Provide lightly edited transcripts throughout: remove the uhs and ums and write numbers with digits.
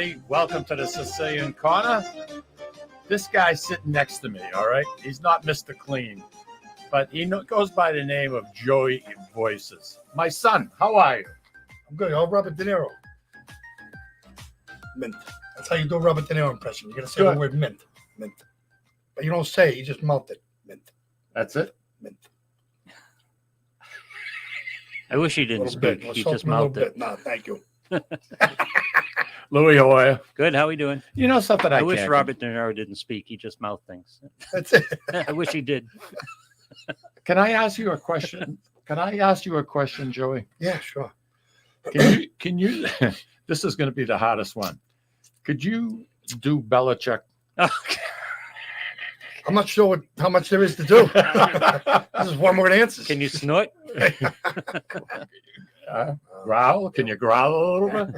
everybody. Welcome to the Sicilian Corner. This guy's sitting next to me, all right? He's not Mr. Clean, but he goes by the name of Joey Voices. My son, how are you? I'm good. I'm Robert De Niro. Mint. That's how you do a Robert De Niro impression. You're going to say the word mint. Mint. But you don't say it. You just mouth it. Mint. That's it? Mint. I wish he didn't speak. He just mouthed it. No, thank you. Louis, how are you? Good. How are we doing? You know something I wish Robert De Niro didn't speak. He just mouthed things. That's it. I wish he did. Can I ask you a question? Joey? Yeah, sure. Can you this is going to be the hardest one. Could you do Belichick? Okay. I'm not sure how much there is to do. This is one word answers. Can you snort? Growl? Can you growl a little bit?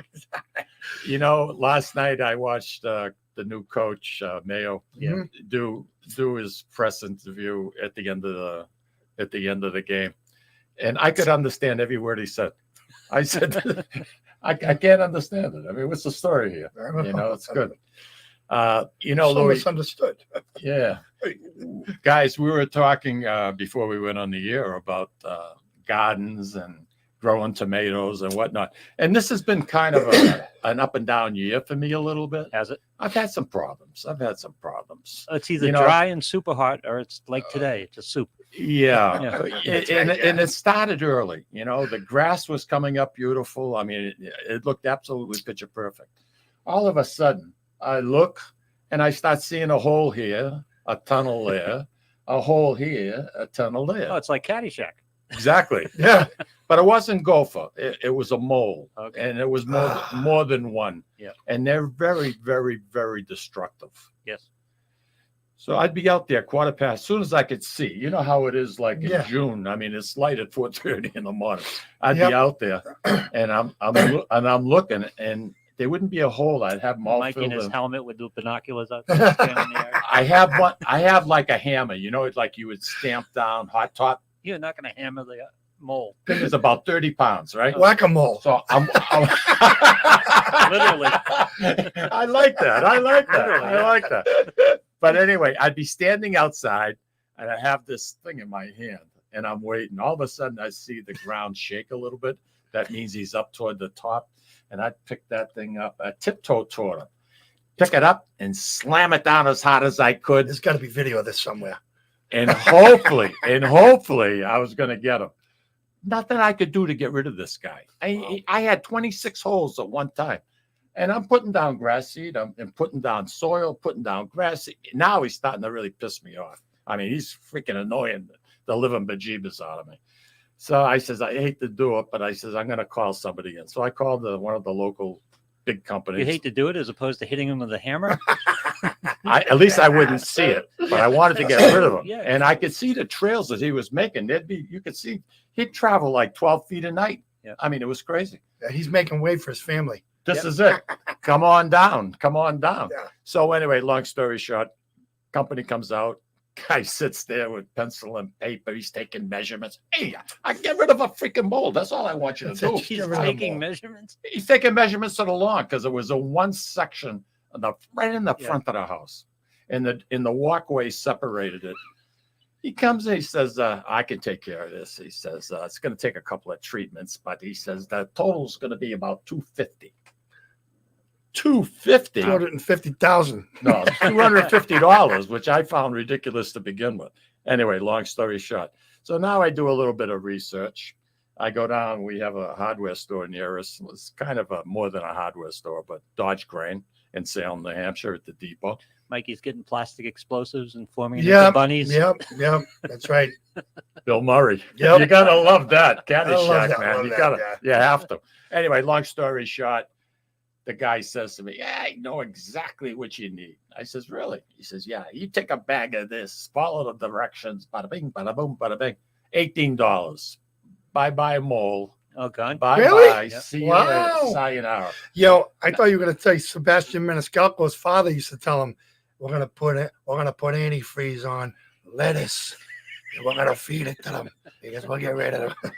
You know, last night I watched the new coach Mayo do his press interview at the end of the game, and I could understand every word he said. I said, I can't understand it. I mean, what's the story here? You know, it's good. You know, so Louis, misunderstood. Yeah, guys, we were talking before we went on the air about gardens and growing tomatoes and whatnot. And this has been kind of an up and down year for me a little bit. Has it? I've had some problems. It's either dry and super hot, or it's like today. It's a soup. Yeah. And it started early. You know, the grass was coming up beautiful. I mean, it looked absolutely picture perfect. All of a sudden, I look and I start seeing a hole here, a tunnel there, a hole here, a tunnel there. Oh, it's like Caddyshack. Exactly. Yeah. But it wasn't gopher. It was a mole. Okay. And it was more than one. Yeah. And they're very, very, very destructive. Yes. So I'd be out there quarter past, as soon as I could see. You know how it is like in June. I mean, it's light at 4:30 in the morning. I'd be out there and I'm looking, and there wouldn't be a hole. I'd have them all Mike filled in his in. helmet with the binoculars out there. Standing there. I have one. I have like a hammer. You know, it's like you would stamp down hot top. You're not going to hammer the mole. Thing is about 30 pounds, right? Whack-a-mole. So I'm literally. I like that. But anyway, I'd be standing outside and I have this thing in my hand and I'm waiting. All of a sudden I see the ground shake a little bit. That means he's up toward the top. And I'd pick that thing up. I tiptoe toward him, pick it up and slam it down as hard as I could. There's got to be video of this somewhere. And hopefully I was going to get him. Nothing I could do to get rid of this guy. I had 26 holes at one time. And I'm putting down grass seed. I'm putting down soil, putting down grass seed. Now he's starting to really piss me off. I mean, he's freaking annoying the living bejeebus out of me. So I says, I hate to do it, but I says, I'm going to call somebody in. So I called one of the local big companies. You hate to do it as opposed to hitting him with a hammer? At least I wouldn't see it, but I wanted to get rid of him. Yeah. And I could see the trails that he was making. You could see he'd travel like 12 feet a night. Yeah. I mean, it was crazy. Yeah, he's making way for his family. This is it. Come on down. Yeah. So anyway, long story short, company comes out. Guy sits there with pencil and paper. He's taking measurements. Hey, I get rid of a freaking mold. That's all I want you to do. He's taking measurements? He's taking measurements of the lawn because it was a one section right in the front of the house. And the walkway separated it. He comes in, he says, I can take care of this. He says, it's going to take a couple of treatments, but he says the total's going to be about $250. $250,000. No, $250, which I found ridiculous to begin with. Anyway, long story short. So now I do a little bit of research. I go down. We have a hardware store near us. It's kind of more than a hardware store, but Dodge Crane in Salem, New Hampshire at the depot. Mikey's getting plastic explosives and forming it into bunnies. Yep, that's right. Bill Murray. Yep. You gotta love that. Caddyshack, man. You have to. Anyway, long story short, the guy says to me, yeah, I know exactly what you need. I says, really? He says, yeah, you take a bag of this, follow the directions, bada bing, bada boom, bada bing. $18. Bye-bye mole. Oh, God. Bye-bye. Really? See you later. Sayonara. Yo, I thought you were going to say Sebastian Maniscalco's father used to tell him, we're going to put antifreeze on lettuce. We're gonna feed it to them because we'll get rid of them.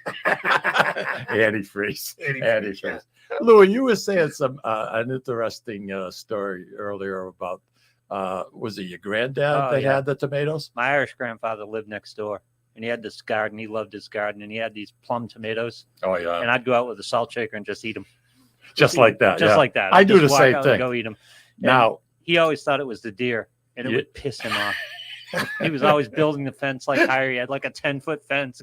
Antifreeze. Antifreeze, Antifreeze. Louis, you were saying an interesting story earlier about was it your granddad Oh, that yeah. had the tomatoes? My Irish grandfather lived next door, and he had this garden. He loved his garden, and he had these plum tomatoes. Oh yeah, And I'd go out with a salt shaker and just eat them. just like that. Just yeah. like that. I I'd do just the walk same out thing. And go eat them. Now He always thought it was the deer, and it Yeah. would piss him off. He was always building the fence like higher. He had like a 10-foot fence,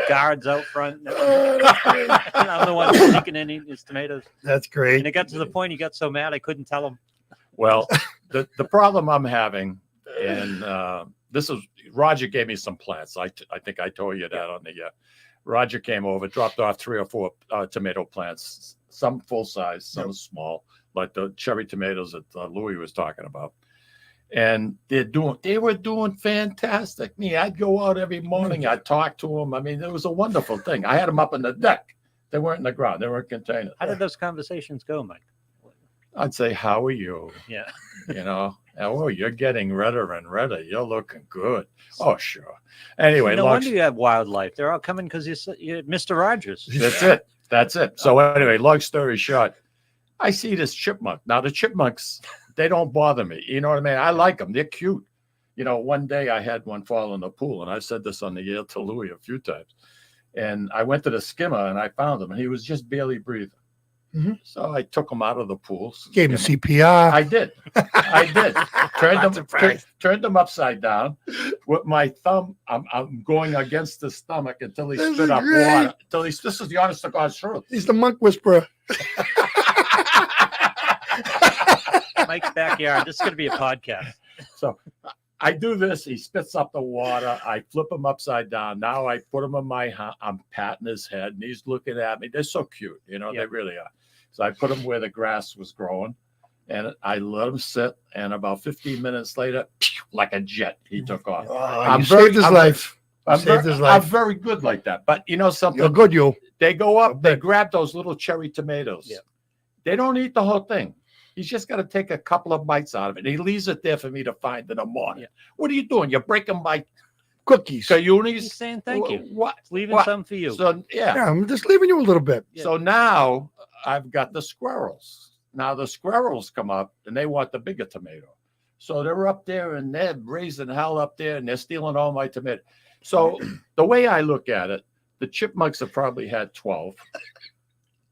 guards out front. And I'm the one sneaking in eating his tomatoes. That's And great. it got to the point he got so mad I couldn't tell him. well, the problem I'm having, and this is Roger gave me some plants. I think I told you that on the Roger came over, dropped off 3 or 4 tomato plants, some full size, some small, like the cherry tomatoes that Louis was talking about. And they were doing fantastic. I'd go out every morning. I'd talk to them. I mean, it was a wonderful thing. I had them up on the deck. They weren't in the ground. They were in containers. How did those conversations go, Mike? I'd say, "How are you?" Yeah. You know, "Oh, you're getting redder and redder. You're looking good." Oh, sure. Anyway, No long wonder you have wildlife. They're all coming because you're Mr. Rogers. That's it. That's it. So anyway, long story short, I see this chipmunk. Now the chipmunks, they don't bother me. You know what I mean? I like them. They're cute. You know, one day I had one fall in the pool, and I've said this on the air to Louis a few times. And I went to the skimmer and I found him, and he was just barely breathing. Mhm. So I took him out of the pool. Gave him CPR. I did. I did. Not surprised. Turned him upside down with my thumb. I'm going against his stomach until he This spit is up great. water. This is the honest to God's truth. He's the monk whisperer. Mike's backyard. This is going to be a podcast. So I do this. He spits up the water. I flip him upside down. Now I put him in my hand. I'm patting his head, and he's looking at me. They're so cute. You know, Yeah. they really are. So I put him where the grass was growing, and I let him sit. And about 15 minutes later, like a jet, he took off. Oh, you saved his life. Saved his I'm life. very good like that. But you know something? You're good, you. They go up, they grab those little cherry tomatoes. Yeah. They don't eat the whole thing. He's just got to take a couple of bites out of it. He leaves it there for me to find in the morning. Yeah. What are you doing? You're breaking my Cookies. He's cayunis? saying thank you. What? Leaving What? some for you. So, yeah. Yeah, I'm just leaving you a little bit. Yeah. So now I've got the squirrels. Now the squirrels come up and they want the bigger tomato. So they're up there and they're raising hell up there and they're stealing all my tomato. So the way I look at it, the chipmunks have probably had 12.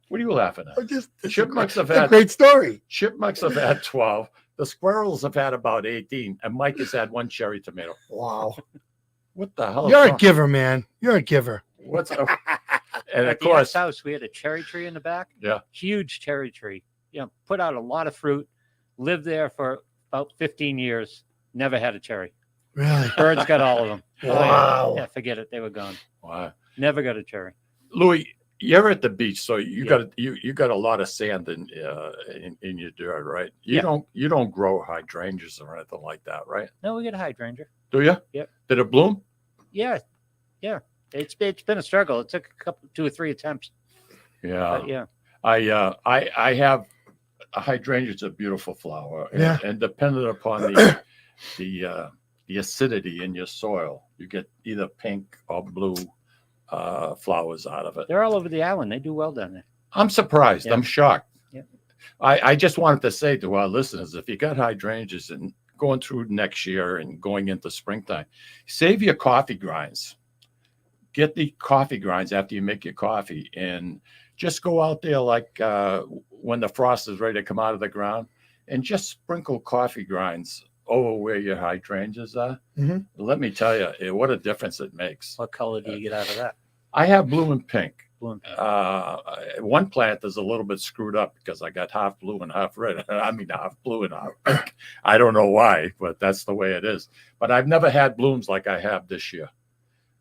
What are you laughing at? Chipmunks have It's a had great story. Chipmunks have had 12. The squirrels have had about 18, and Mike has had 1 cherry tomato. Wow. What the hell? You're a giver, man. You're a giver. What's and At of the Yacht's course, house, we had a cherry tree in the back. Yeah. Huge cherry tree. You know, put out a lot of fruit. Lived there for about 15 years. Never had a cherry. Really? Birds got all of them. Wow. Yeah, forget it. They were gone. wow. Never got a cherry. Louis, you're at the beach, so you Yeah. got you got a lot of sand in your dirt, right? You Yeah. don't grow hydrangeas or anything like that, right? No, we got a hydrangea. Do you? Yep. Did it bloom? Yeah. Yeah. It's been a struggle. It took 2 or 3 attempts. Yeah. But yeah. I have a hydrangea. It's a beautiful flower. Yeah. And dependent upon the acidity in your soil, you get either pink or blue flowers out of it. They're all over the island. They do well down there. I'm surprised. Yeah. I'm shocked. Yeah. I just wanted to say to our listeners, if you got hydrangeas and going through next year and going into springtime, save your coffee grinds. Get the coffee grinds after you make your coffee and just go out there like when the frost is ready to come out of the ground and just sprinkle coffee grinds over where your hydrangeas are. Mhm. Let me tell you, what a difference it makes. What color do you get out of that? I have blue and pink. Blue and pink. One plant is a little bit screwed up because I got half blue and half red. I mean, half blue and half pink. I don't know why, but that's the way it is. But I've never had blooms like I have this year.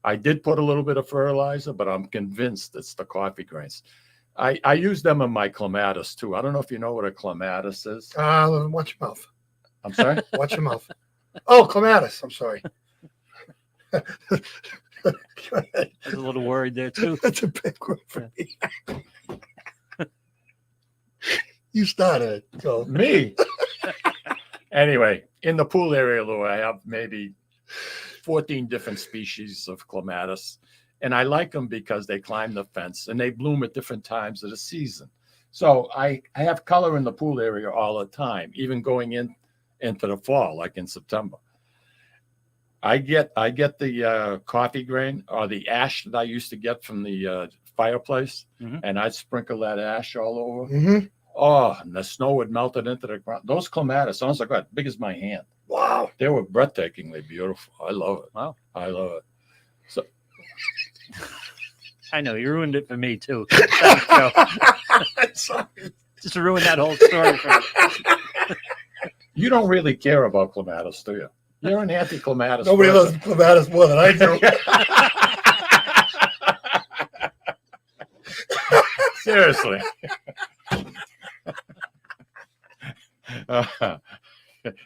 I did put a little bit of fertilizer, but I'm convinced it's the coffee grains. I use them in my clematis too. I don't know if you know what a clematis is. Watch your mouth. I'm sorry? Watch your mouth. Oh, clematis. I'm sorry. I was a little worried there too. That's a big word for me. You started it. Go. Me. Anyway, in the pool area, Lou, I have maybe 14 different species of clematis, and I like them because they climb the fence and they bloom at different times of the season. So I have color in the pool area all the time, even going into the fall, like in September. I get the coffee grain or the ash that I used to get from the fireplace, and I'd sprinkle that ash all over. Mm-hmm. Oh, and the snow would melt it into the ground. Those clematis, sounds like what, big as my hand. Wow. They were breathtakingly beautiful. I love it. Wow. I love it. So I know you ruined it for me too. Thanks, Joe. Sorry. Just ruined that whole story for me. you don't really care about clematis, do you? You're an anti-clematis. Nobody loves clematis more than I do. Seriously.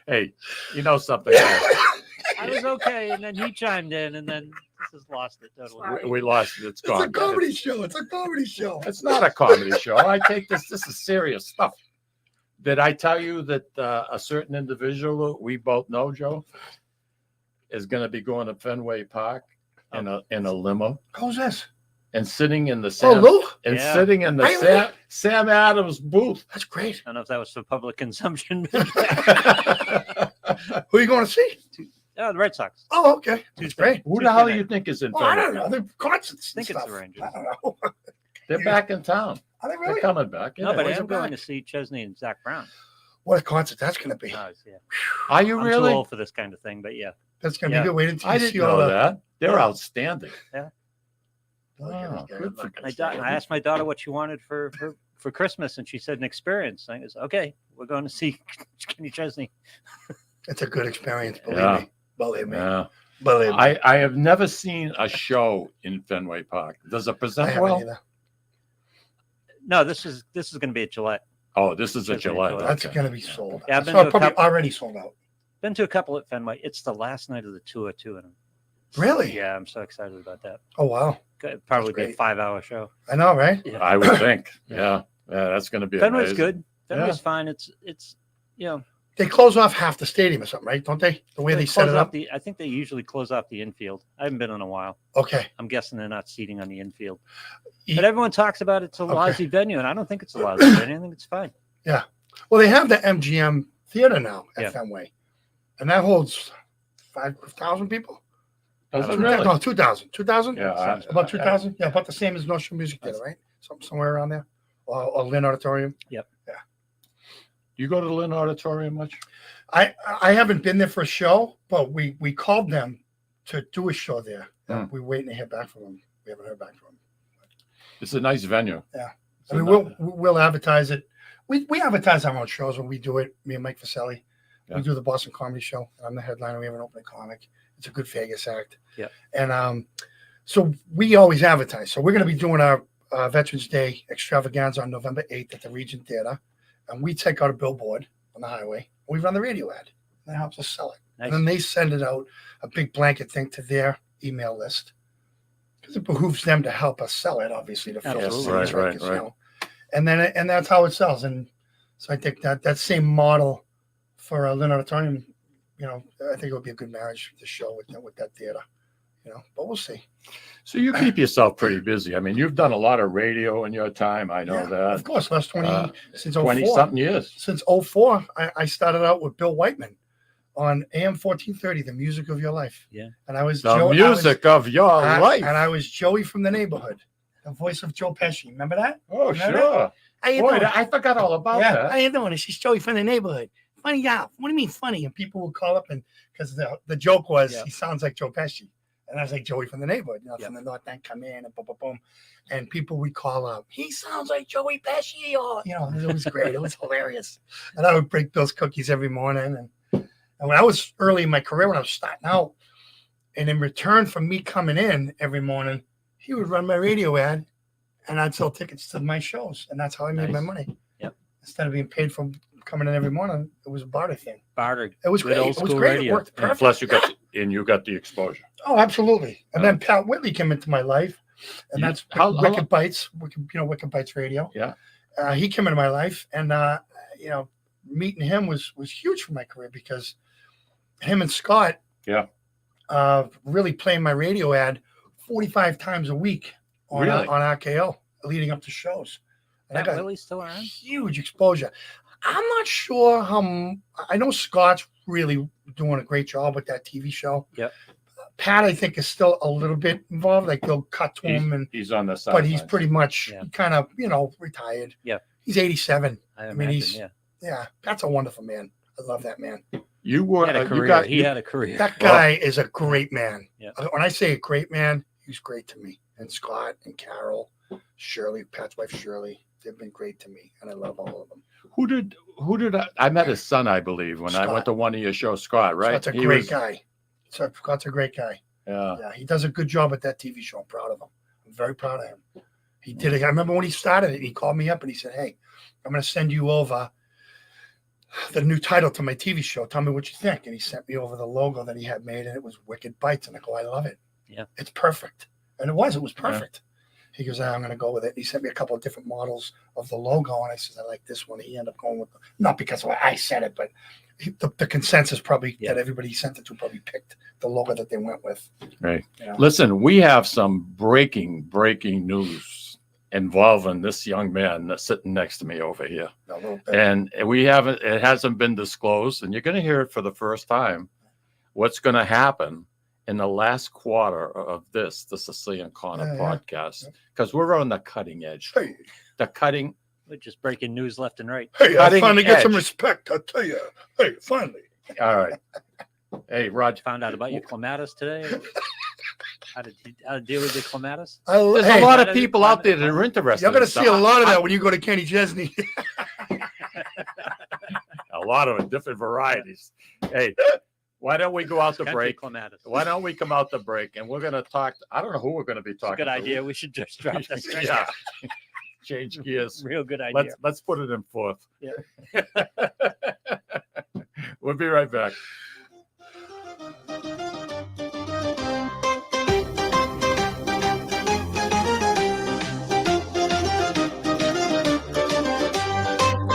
Hey, you know something else? I was okay, and then he chimed in, and then this has lost it totally. We lost it. It's gone. It's a comedy show. It's a comedy show. It's not a comedy show. I take this is serious stuff. Did I tell you that a certain individual we both know, Joe, is going to be going to Fenway Park in a limo How's this? and sitting in the Lou? sitting in the Sam Adams booth? That's great. I don't know if that was for public consumption. Who are you going to see? Oh, the Red Sox. Oh, okay. That's great. Who the hell do you think is in Oh, I Fenway? don't know. They're concerts. I think and it's stuff. the Rangers. I don't know. They're back in town. Are they They're really? coming back. No, but I where's am it going back? to see Chesney and Zach Brown. What a concert that's going to be. Oh, yeah. Are you I'm really? too old for this kind of thing, but yeah. That's going to be good. Wait until I you didn't see all know the. that. They're outstanding. Oh, good for I asked my daughter what she wanted for Christmas, and she said an experience. I was okay. We're going to see Kenny Chesney. It's a good experience. Believe Yeah. me. Believe me. Yeah. Believe me. I have never seen a show in Fenway Park. Does it I present haven't well? either. No, this is going to be at Gillette. Oh, this is a Chesney Gillette. Gillette. That's Okay. going to be sold. Yeah, I've been So to a probably couple- already sold out. Been to a couple at Fenway. It's the last night of the tour too, and Really? yeah, I'm so excited about that. Oh, wow. Could probably be a great. 5-hour show. I know, right? Yeah. I would think. Yeah. Yeah, that's going to be Fenway's amazing. good. Fenway's fine. It's you know, They close off half the stadium or something, right? Don't they? The way they set close it off up? I think they usually close off the infield. I haven't been in a while. Okay. I'm guessing they're not seating on the infield. Ye- But everyone talks about it's a Okay. lousy venue, and I don't think it's a lousy venue. I think it's fine. Well, they have the MGM Theater now at Yeah. Fenway, and that holds 5,000 people. Does it 2,000? really? No, 2,000. 2,000? Yeah. About 2,000? Yeah, about the same as North Shore Music Theater, right? Somewhere around there. Or Lynn Auditorium. Do you go to the Lynn Auditorium much? I haven't been there for a show, but we called them to do a show there. We're waiting to hear back from them. We haven't heard back from them. It's a nice venue. I mean, we'll advertise it. We advertise our own shows when we do it. Me and Mike Vaselli. Yeah. We do the Boston Comedy Show. And I'm the headliner. We have an opening comic. It's a good Vegas act. Yeah. And so we always advertise. So we're going to be doing our Veterans Day extravaganza on November 8th at the Regent Theater. And we take out a billboard on the highway. We run the radio ad. That helps us sell it. Nice. And then they send it out, a big blanket thing to their email list. Because it behooves them to help us sell it, obviously, to fill the Absolutely. cities, Right, 'cause, right. you know, and that's how it sells. And so I think that same model for Lynn Auditorium, you know, I think it would be a good marriage to show with that theater, you know. But we'll see. So you keep yourself pretty busy. I mean, you've done a lot of radio in your time. I know Yeah, that. of course, last 20 since 20 04. something years. Since 04, I started out with Bill Whiteman on AM 1430, The Music of Your Life. Yeah. And I was The music of your life. And I was Joey from the neighborhood, the voice of Joe Pesci. Remember that? Oh, Remember sure. How you Boy, doing? I forgot all about Yeah, that. how you doing? It's just Joey from the neighborhood. Funny guy. What do you mean funny? And people would call up and because the joke was Yeah. he sounds like Joe Pesci. And I was like Joey from the neighborhood, you know, Yeah. from the North End, come in and boom, boom, boom. And people would call up, he sounds like Joey Pesci, or you know, it was great. It was hilarious. And I would break Bill's cookies every morning. And when I was early in my career, when I was starting out, and in return for me coming in every morning, he would run my radio ad and I'd sell tickets to my shows. And that's how I made my Nice. money. Yep. Instead of being paid for coming in every morning, it was a barter thing. Barter. It was Good great. old It was school great. radio. It worked Yeah. perfect. Plus, you got the exposure. Oh, absolutely. And Yeah. then Pat Whitley came into my life, and You- that's how Wicked long- Bites, Wicked Bites Radio. Yeah. He came into my life, and you know, meeting him was huge for my career because him and Scott. Yeah. really playing my radio ad 45 times a week on Really? on RKO leading up to shows. And I That got Willie's still around? huge exposure. I'm not sure I know Scott's really doing a great job with that TV show. Yep. Pat, I think, is still a little bit involved. Like they'll cut to him, and He's on the side. but he's pretty much Yeah. kind of retired. Yeah. He's 87. I mean, imagine, he's- yeah. Yeah, that's a wonderful man. I love that man. You He were had a you career. got He had a career. That guy is a great man. Yeah. When I say a great man, he's great to me. And Scott and Carol, Shirley, Pat's wife Shirley, they've been great to me, and I love all of them. who did I met his son, I believe, when I Scott. went to one of your shows, Scott, right? Scott's a great guy. Scott's a great guy. Yeah. Yeah, he does a good job at that TV show. I'm proud of him. I'm very proud of him. He did it. I remember when he started it, he called me up and he said, "Hey, I'm going to send you over the new title to my TV show. Tell me what you think." And he sent me over the logo that he had made, and it was Wicked Bites. And I go, "I love it. Yeah. It's perfect." And it was perfect. He goes, "I'm going to go with it." He sent me a couple of different models of the logo, and I said, "I like this one." He ended up going with, not because I said it, but the consensus probably that everybody he sent it to probably picked the logo that they went with. Right. Yeah. Listen, we have some breaking news involving this young man that's sitting next to me over here. A little bit. And it hasn't been disclosed, and you're going to hear it for the first time. What's going to happen in the last quarter of the Sicilian Corner podcast, because we're on the cutting edge. Hey. The cutting. We're just breaking news left and right. Hey, I Cutting finally get some edge. respect. I tell you. Hey, finally. All right. Hey, Roger. Found out about your clematis today. How to deal with the clematis? There's a lot of people out there that are interested. You're going in to see a stuff. lot of that when you go to Kenny Chesney. A lot of different varieties. Hey, why don't we go out to Country break? clematis. Why don't we come out to break and we're going to talk? I don't know who we're going to be It's a talking good to. idea. We should just drop this. Right Yeah. now. Change gears. Real good idea. Let's put it in fourth. Yeah. We'll be right back.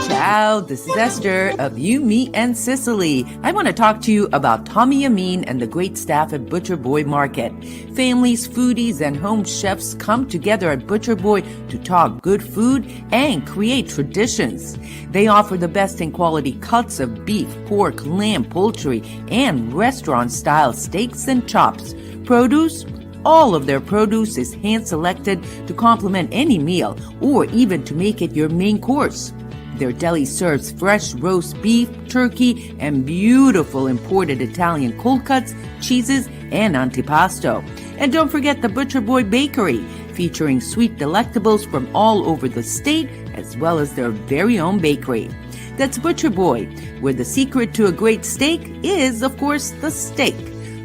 Ciao, this is Esther of You, Me, and Sicily. I want to talk to you about Tommy Amin and the great staff at Butcher Boy Market. Families, foodies, and home chefs come together at Butcher Boy to talk good food and create traditions. They offer the best in quality cuts of beef, pork, lamb, poultry, and restaurant-style steaks and chops. Produce? All of their produce is hand-selected to complement any meal or even to make it your main course. Their deli serves fresh roast beef, turkey, and beautiful imported Italian cold cuts, cheeses, and antipasto. And don't forget the Butcher Boy Bakery, featuring sweet delectables from all over the state, as well as their very own bakery. That's Butcher Boy, where the secret to a great steak is, of course, the steak.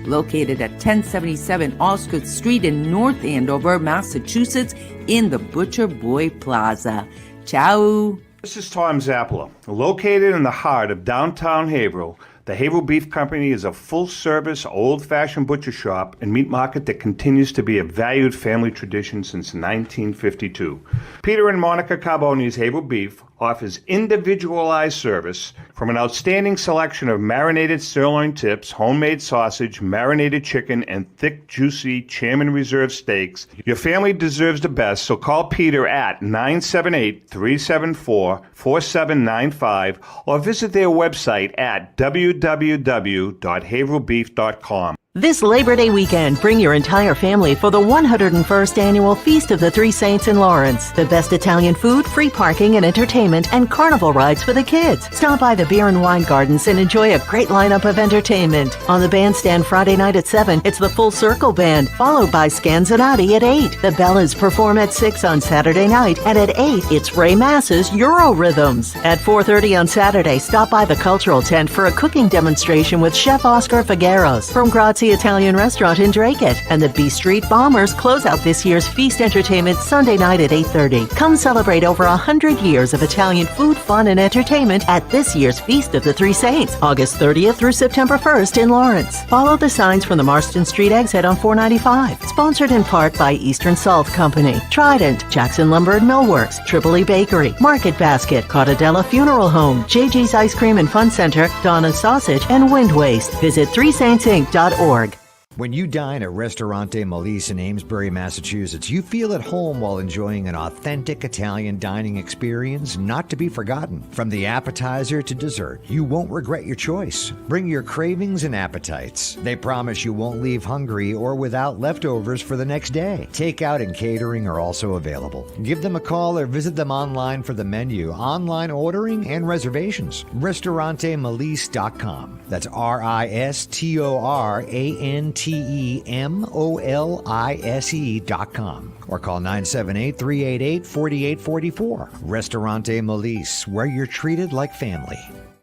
Located at 1077 Osgood Street in North Andover, Massachusetts, in the Butcher Boy Plaza. Ciao! This is Tom Zappala. Located in the heart of downtown Haverhill, the Haverhill Beef Company is a full-service, old-fashioned butcher shop and meat market that continues to be a valued family tradition since 1952. Peter and Monica Carboni's Haverhill Beef offers individualized service from an outstanding selection of marinated sirloin tips, homemade sausage, marinated chicken, and thick, juicy Chairman Reserve steaks. Your family deserves the best, so call Peter at 978-374-4795 or visit their website at www.haverhillbeef.com. This Labor Day weekend, bring your entire family for the 101st Annual Feast of the Three Saints in Lawrence. The best Italian food, free parking and entertainment, and carnival rides for the kids. Stop by the Beer and Wine Gardens and enjoy a great lineup of entertainment. On the bandstand Friday night at 7, it's the Full Circle Band, followed by Scanzonati at 8. The Bellas perform at 6 on Saturday night, and at 8, it's Ray Mass's Euro Rhythms. At 4:30 on Saturday, stop by the Cultural Tent for a cooking demonstration with Chef Oscar Figueros from Grazie Italian Restaurant in Dracut, and the B Street Bombers close out this year's feast entertainment Sunday night at 8:30. Come celebrate over 100 years of Italian food, fun, and entertainment at this year's Feast of the Three Saints, August 30th through September 1st in Lawrence. Follow the signs from the Marston Street exit on 495. Sponsored in part by Eastern Salt Company, Trident, Jackson Lumber and Millworks, Tripoli Bakery, Market Basket, Cottadella Funeral Home, JG's Ice Cream and Fun Center, Donna's Sausage, and Wind Waste. Visit threesaintsinc.org. When you dine at Ristorante Melisse in Amesbury, Massachusetts, you feel at home while enjoying an authentic Italian dining experience not to be forgotten. From the appetizer to dessert, you won't regret your choice. Bring your cravings and appetites. They promise you won't leave hungry or without leftovers for the next day. Takeout and catering are also available. Give them a call or visit them online for the menu, online ordering, and reservations. RistoranteMelisse.com. That's RistoranteMolise.com or call 978-388-4844. Ristorante Melisse, where you're treated like family.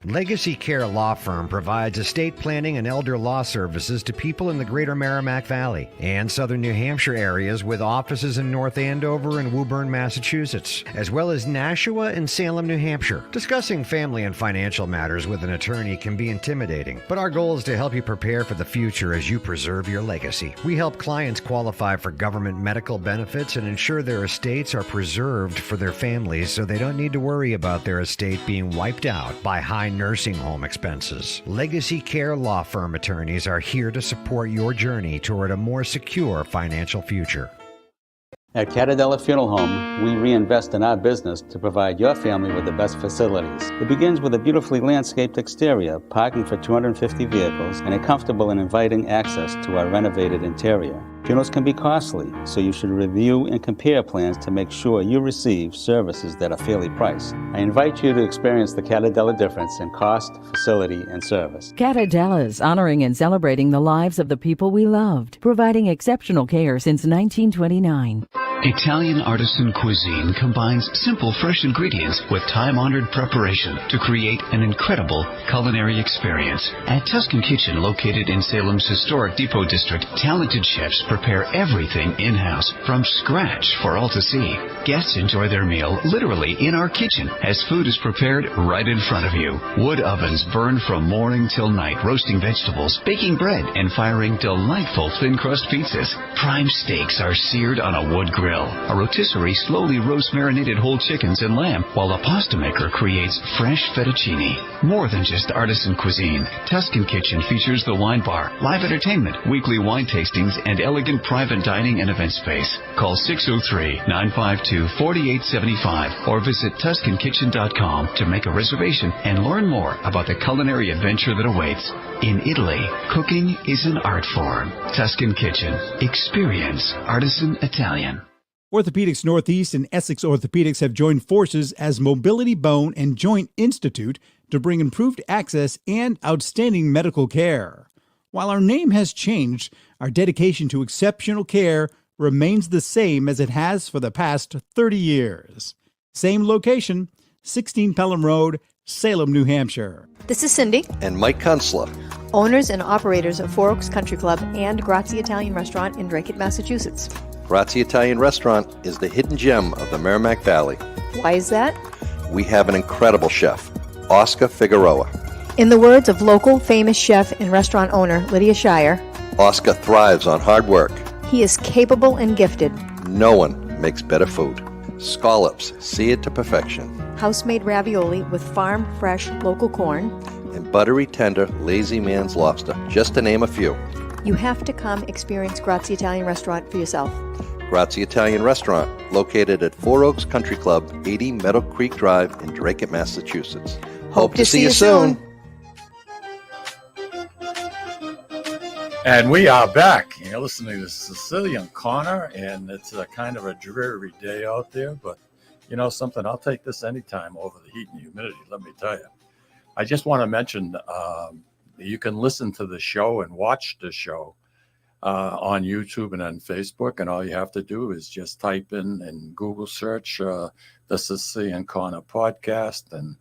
Legacy Care Law Firm provides estate planning and elder law services to people in the greater Merrimack Valley and southern New Hampshire areas, with offices in North Andover and Woburn, Massachusetts, as well as Nashua and Salem, New Hampshire. Discussing family and financial matters with an attorney can be intimidating, but our goal is to help you prepare for the future as you preserve your legacy. We help clients qualify for government medical benefits and ensure their estates are preserved for their families so they don't need to worry about their estate being wiped out by high nursing home expenses. Legacy Care Law Firm attorneys are here to support your journey toward a more secure financial future. At Catadella Funeral Home, we reinvest in our business to provide your family with the best facilities. It begins with a beautifully landscaped exterior, parking for 250 vehicles, and a comfortable and inviting access to our renovated interior. Funerals can be costly, so you should review and compare plans to make sure you receive services that are fairly priced. I invite you to experience the Catadella difference in cost, facility, and service. Catadella's honoring and celebrating the lives of the people we loved, providing exceptional care since 1929. Italian artisan cuisine combines simple, fresh ingredients with time-honored preparation to create an incredible culinary experience. At Tuscan Kitchen, located in Salem's historic Depot District, talented chefs prepare everything in-house from scratch for all to see. Guests enjoy their meal literally in our kitchen as food is prepared right in front of you. Wood ovens burn from morning till night, roasting vegetables, baking bread, and firing delightful thin-crust pizzas. Prime steaks are seared on a wood grill. A rotisserie slowly roasts marinated whole chickens and lamb, while a pasta maker creates fresh fettuccine. More than just artisan cuisine, Tuscan Kitchen features the wine bar, live entertainment, weekly wine tastings, and elegant private dining and event space. Call 603-952-4875 or visit TuscanKitchen.com to make a reservation and learn more about the culinary adventure that awaits. In Italy, cooking is an art form. Tuscan Kitchen. Experience artisan Italian. Orthopedics Northeast and Essex Orthopedics have joined forces as Mobility Bone and Joint Institute to bring improved access and outstanding medical care. While our name has changed, our dedication to exceptional care remains the same as it has for the past 30 years. Same location, 16 Pelham Road, Salem, New Hampshire. This is Cindy. And Mike Kunstler, owners and operators of Four Oaks Country Club and Grazie Italian Restaurant in Drake, Massachusetts. Grazie Italian Restaurant is the hidden gem of the Merrimack Valley. Why is that? We have an incredible chef, Oscar Figueroa. In the words of local famous chef and restaurant owner Lydia Shire, Oscar thrives on hard work. He is capable and gifted. No one makes better food. Scallops, seared to perfection. House-made ravioli with farm-fresh local corn. And buttery, tender, lazy man's lobster, just to name a few. You have to come experience Grazie Italian Restaurant for yourself. Grazie Italian Restaurant, located at Four Oaks Country Club, 80 Meadow Creek Drive in Drake, Massachusetts. Hope to see you soon. And we are back. You're listening to Sicilian Corner, and it's a kind of a dreary day out there, but you know something, I'll take this anytime over the heat and humidity, let me tell you. I just want to mention you can listen to the show and watch the show on YouTube and on Facebook, and all you have to do is just type in and Google search the Sicilian Corner podcast, and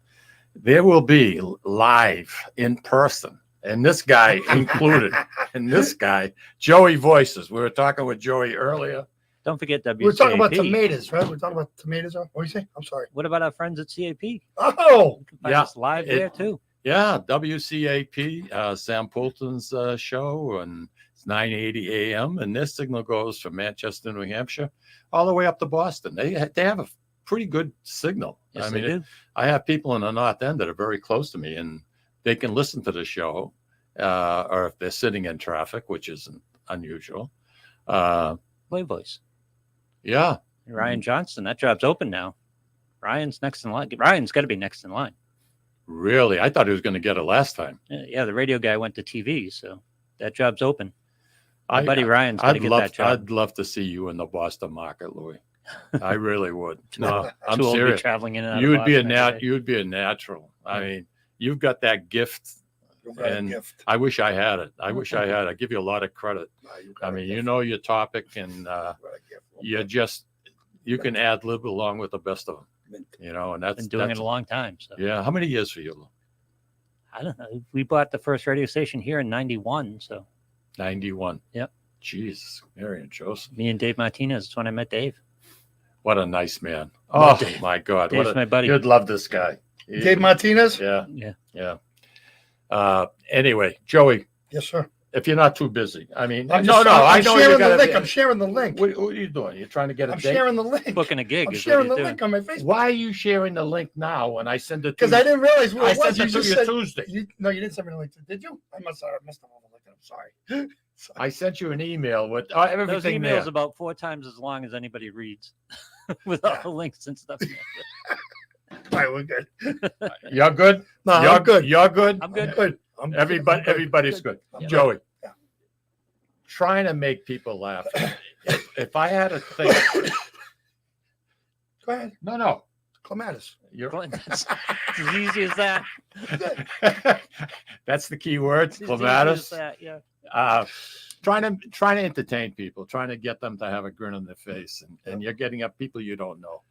there will be live in person, and this guy included, and this guy, Joey Voices. We were talking with Joey earlier. Don't forget WCAP. We're talking about tomatoes, right? We're talking about tomatoes. What do you say? I'm sorry. What about our friends at CAP? Oh, yeah, live there too. Yeah, WCAP, Sam Poulton's show, and it's 9:80 a.m. and their signal goes from Manchester, New Hampshire, all the way up to Boston. They have a pretty good signal. Yes, I mean, they do. I have people in the North End that are very close to me, and they can listen to the show, or if they're sitting in traffic, which isn't unusual. Playboys. Yeah. Ryan Johnston, that job's open now. Ryan's next in line. Ryan's got to be next in line. Really? I thought he was going to get it last time. Yeah, the radio guy went to TV, so that job's open. My buddy Ryan's got to get that job. I'd love to see you in the Boston market, Louis. I really would. No, I'm Too old to be serious. traveling in and out of You'd be a Boston you'd be a natural. I mean, you've got that gift, and I wish I had it. I wish I had it. I give you a lot of credit. I mean, you know your topic, and you can ad lib along with the best of them. You know, and that's been doing it a long time. So yeah. How many years for you, Lou? I don't know. We bought the first radio station here in '91, so 91. Yep. Jesus, Mary and Joseph. Me and Dave Martinez. That's when I met Dave. What a nice man. Oh, Dave. My God. Dave's my buddy. You'd love this guy. Dave Martinez? Yeah. Yeah. Anyway, Joey. Yes, sir. If you're not too busy. I mean, I'm I know sharing you the gotta link. I'm sharing the link. What are you doing? You're trying to get a I'm date? sharing the link. Booking a gig. I'm is sharing what the he's link doing. on my Facebook. Why are you sharing the link now when I send it to Because you? I didn't realize what I it was. sent it to you said- Tuesday. No, you didn't send me the link. Did you? I must have overlooked it. I'm sorry. I sent you an email with Those everything emails there. about 4 times as long as anybody reads, with all the links and stuff. All right, we're good. You're good? No, I'm good. You're good? I'm good. Good. Everybody's good. I'm Joey, Yeah. trying to make people laugh. If I had a thing. Go ahead. No. Clematis. It's as easy as that. That's the key word, It's as easy as clematis. that, yeah. Trying to entertain people, trying to get them to have a grin on their face, and you're getting up people you don't know.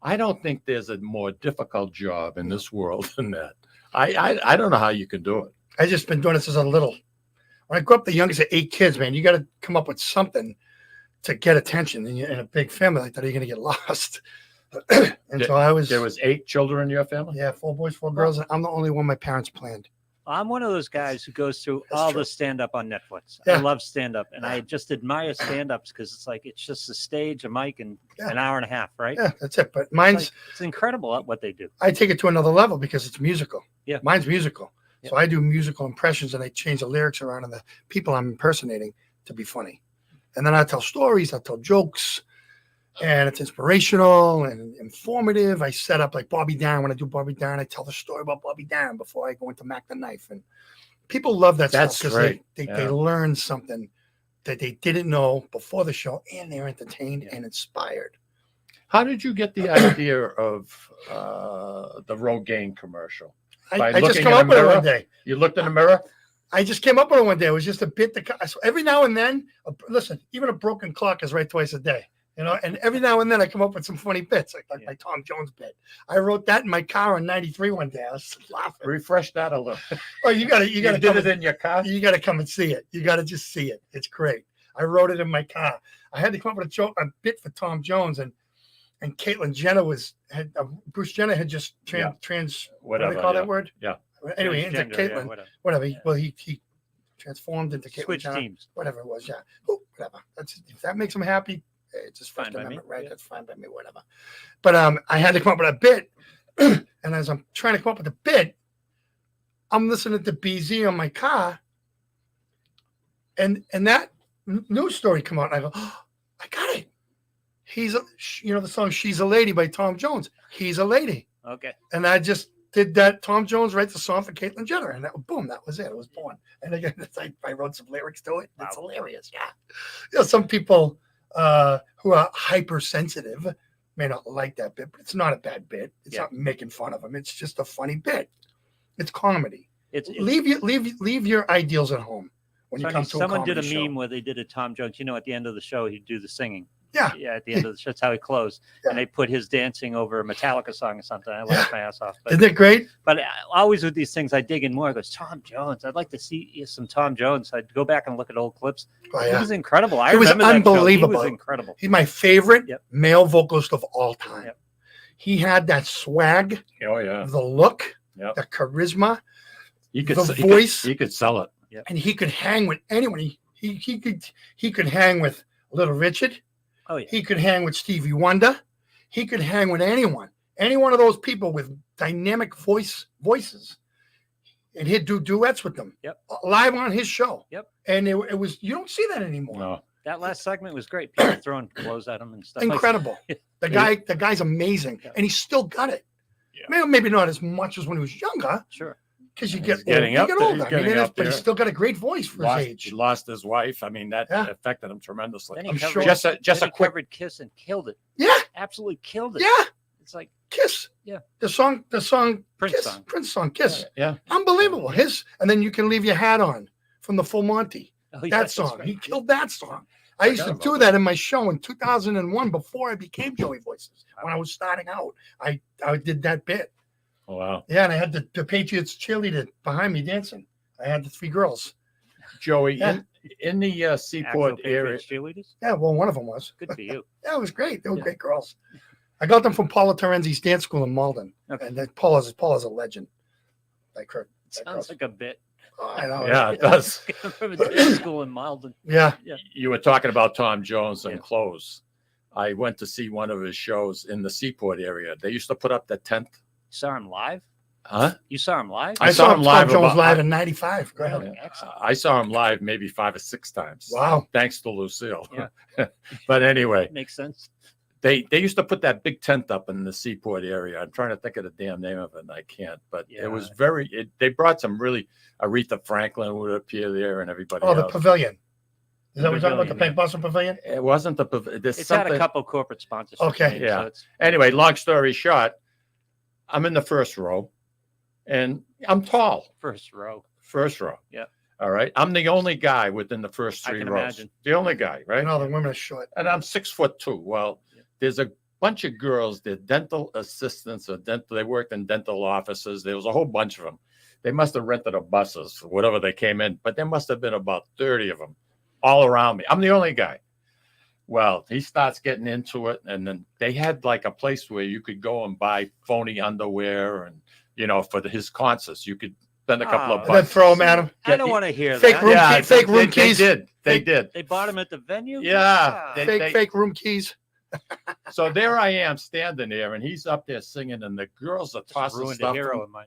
I don't think there's a more difficult job in this world than that. I don't know how you can do it. I just been doing this as a little. When I grew up, the youngest of 8 kids, man, you got to come up with something to get attention. And in a big family like that, you're going to get lost. There was 8 children in your family? Yeah, 4 boys, 4 girls. And I'm the only one my parents planned. I'm one of those guys who goes through That's all true. the stand-up on Netflix. Yeah. I love stand-up, and I just admire stand-ups because it's like it's just a stage, a mic, and an hour and a half, right? Yeah, that's it. But mine's, It's incredible what they do. I take it to another level because it's musical. Yeah. Mine's musical. So I do musical impressions and I change the lyrics around and the people I'm impersonating to be funny. And then I tell stories, I tell jokes, and it's inspirational and informative. I set up like Bobby Darin. When I do Bobby Darin, I tell the story about Bobby Darin before I go into Mac the Knife. And people love that That's stuff great. they Yeah. learn something that they didn't know before the show, and they're entertained and inspired. How did you get the idea of the Rogaine commercial? By I just looking come in up a with it mirror? one day. You looked in the mirror? I just came up with it one day. It was just a bit. So every now and then, listen, even a broken clock is right twice a day, you know. And every now and then, I come up with some funny bits, like my Tom Jones bit. I wrote that in my car in '93 one day. I was laughing. Refresh that a little. Oh, you gotta did come it in your car? You gotta come and see it. You gotta just see it. It's great. I wrote it in my car. I had to come up with a bit for Tom Jones, and Caitlyn Jenner Bruce Jenner had just what do they call that word? Yeah. Anyway, into Transgender, yeah, Caitlyn, whatever. Well, he transformed into Caitlyn Switch Jenner, teams. whatever it was. Yeah, whatever. If that makes him happy, it's just Fine First by me. Amendment, right? Yeah. That's fine by me, whatever. But I had to come up with a bit, and as I'm trying to come up with a bit, I'm listening to BZ on my car, and that news story come out, and I go, oh, I got it. The song "She's a Lady" by Tom Jones. He's a lady. Okay. And I just did that. Tom Jones writes a song for Caitlyn Jenner, and that was it. It was born. And again, I wrote some lyrics to it. It's hilarious. Yeah. Some people who are hypersensitive may not like that bit, but it's not a bad bit. It's not making fun of them. It's just a funny bit. It's comedy. Leave your ideals at home when you come to someone a did a comedy show. meme where they did a Tom Jones. At the end of the show, he'd do the singing. Yeah. Yeah, at the end of the show, that's how he closed. And they put his dancing over a Metallica song or something. I laughed my ass off. Isn't it great? But always with these things, I dig in more. I goes, Tom Jones. I'd like to see some Tom Jones. I'd go back and look at old clips. Oh, yeah. He was incredible. I He was remember that show. unbelievable. He was incredible. He's my favorite male vocalist of all time. Yep. He had that swag, Oh yeah. the look, Yep. the charisma, You could the se- voice. You could sell it. And he could hang with anyone. He could hang with Little Richard. Oh yeah. He could hang with Stevie Wonder. He could hang with anyone. Any one of those people with dynamic voices. and he'd do duets with them. Yep. Live on his show. Yep. And it was, you don't see that anymore. No. That last segment was great. People throwing blows at him and stuff. Incredible. The guy's amazing, and he's still got it. Yeah. Maybe not as much as when he was younger. Sure. Because you He's get getting up there, older. he's getting up But he's there. still got a great voice for his age. He lost his wife. I mean, that Yeah. affected him tremendously. Then he I'm covered, sure. Just a then he quick. covered Kiss and killed it. Yeah, Absolutely killed it. yeah. It's like Kiss. Yeah. The song Prince Kiss. song. Prince song, Kiss. Yeah. Unbelievable. And then You Can Leave Your Hat On from the Full Monty. Oh, yeah, That that's song. right. He killed that song. I used to Forgot do about that in my show in 2001 before I became Joey Voices. When I was starting out, I did that bit. Wow. Yeah, and I had the Patriots cheerleader behind me dancing. I had the 3 girls. Joey, Yeah. in the Seaport Actual area, Patriots cheerleaders. Yeah, well, one of them was. Good for you. Yeah, it was great. They were Yeah. great girls. I got them from Paula Terenzi's dance school in Malden. Okay. And that Paula's a legend. Like her. Sounds like a bit. Oh, I know. yeah, it does. From dance school in Malden. Yeah. You were talking about Tom Jones and Yeah. clothes. I went to see one of his shows in the Seaport area. They used to put up the tent. You saw him live? Huh? You saw him live? I saw him live. Tom Jones about- live in '95. Go ahead. Oh, excellent. I saw him live maybe 5 or 6 times. Wow. Thanks to Lucille. Yeah. But anyway, Makes sense. they used to put that big tent up in the Seaport area. I'm trying to think of the damn name of it, and I can't. But Yeah. it was they brought some really, Aretha Franklin would appear there and everybody Oh, the else. pavilion. Is that what we're talking about? The Pavilion, Pink Boston Pavilion? It wasn't there's It's something. had a couple corporate sponsorships. Okay. maybe, Yeah. So it's, Anyway, long story short, I'm in the first row, and I'm tall. first row. First row. Yeah. All right. I'm the only guy within the first I 3 can rows. imagine. The only guy, right? No, the women are short. And I'm 6'2". Well, there's a bunch of girls, they're dental assistants or they worked in dental offices. There was a whole bunch of them. They must have rented a buses, whatever they came in, but there must have been about 30 of them all around me. I'm the only guy. Well, he starts getting into it, and then they had like a place where you could go and buy phony underwear, and for his concerts, you could spend a couple of And then bucks. throw them at him. I don't want to hear Fake that. room Yeah, key- fake room keys. They did. They bought him at the venue? Yeah. Ah. Fake room keys. So there I am standing there, and he's up there singing, and the girls are Just tossing ruined a stuff. hero From of mine.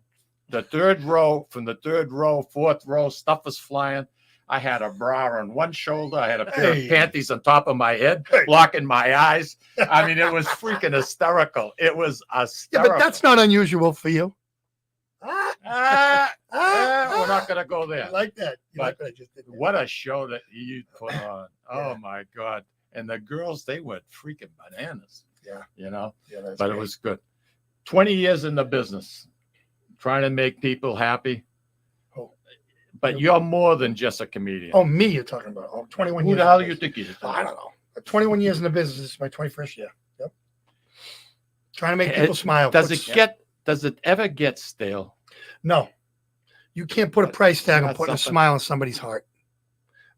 the third row, 4th row, stuff was flying. I had a bra on one shoulder. I had a pair Hey. of panties on top of my head, blocking my eyes. I mean, it was freaking hysterical. It was Yeah, hysterical. but that's not unusual for you. We're not going to go I there. like that. You like But what I just did there. What a show that you put on. Oh, my God. And the girls, they went freaking bananas, Yeah. Yeah, That's but great. it was good. 20 years in the business, trying to make people happy. Oh. But you're more than just a comedian. Oh, me you're talking about. Oh, 21 Who years. the in hell the you business. think you Oh, I don't know. 21 years in the business. This is my 21st year. Yep. Trying to make people smile. Does Put- does it ever get stale? No. You can't put a price tag on That's putting a something. smile on somebody's heart.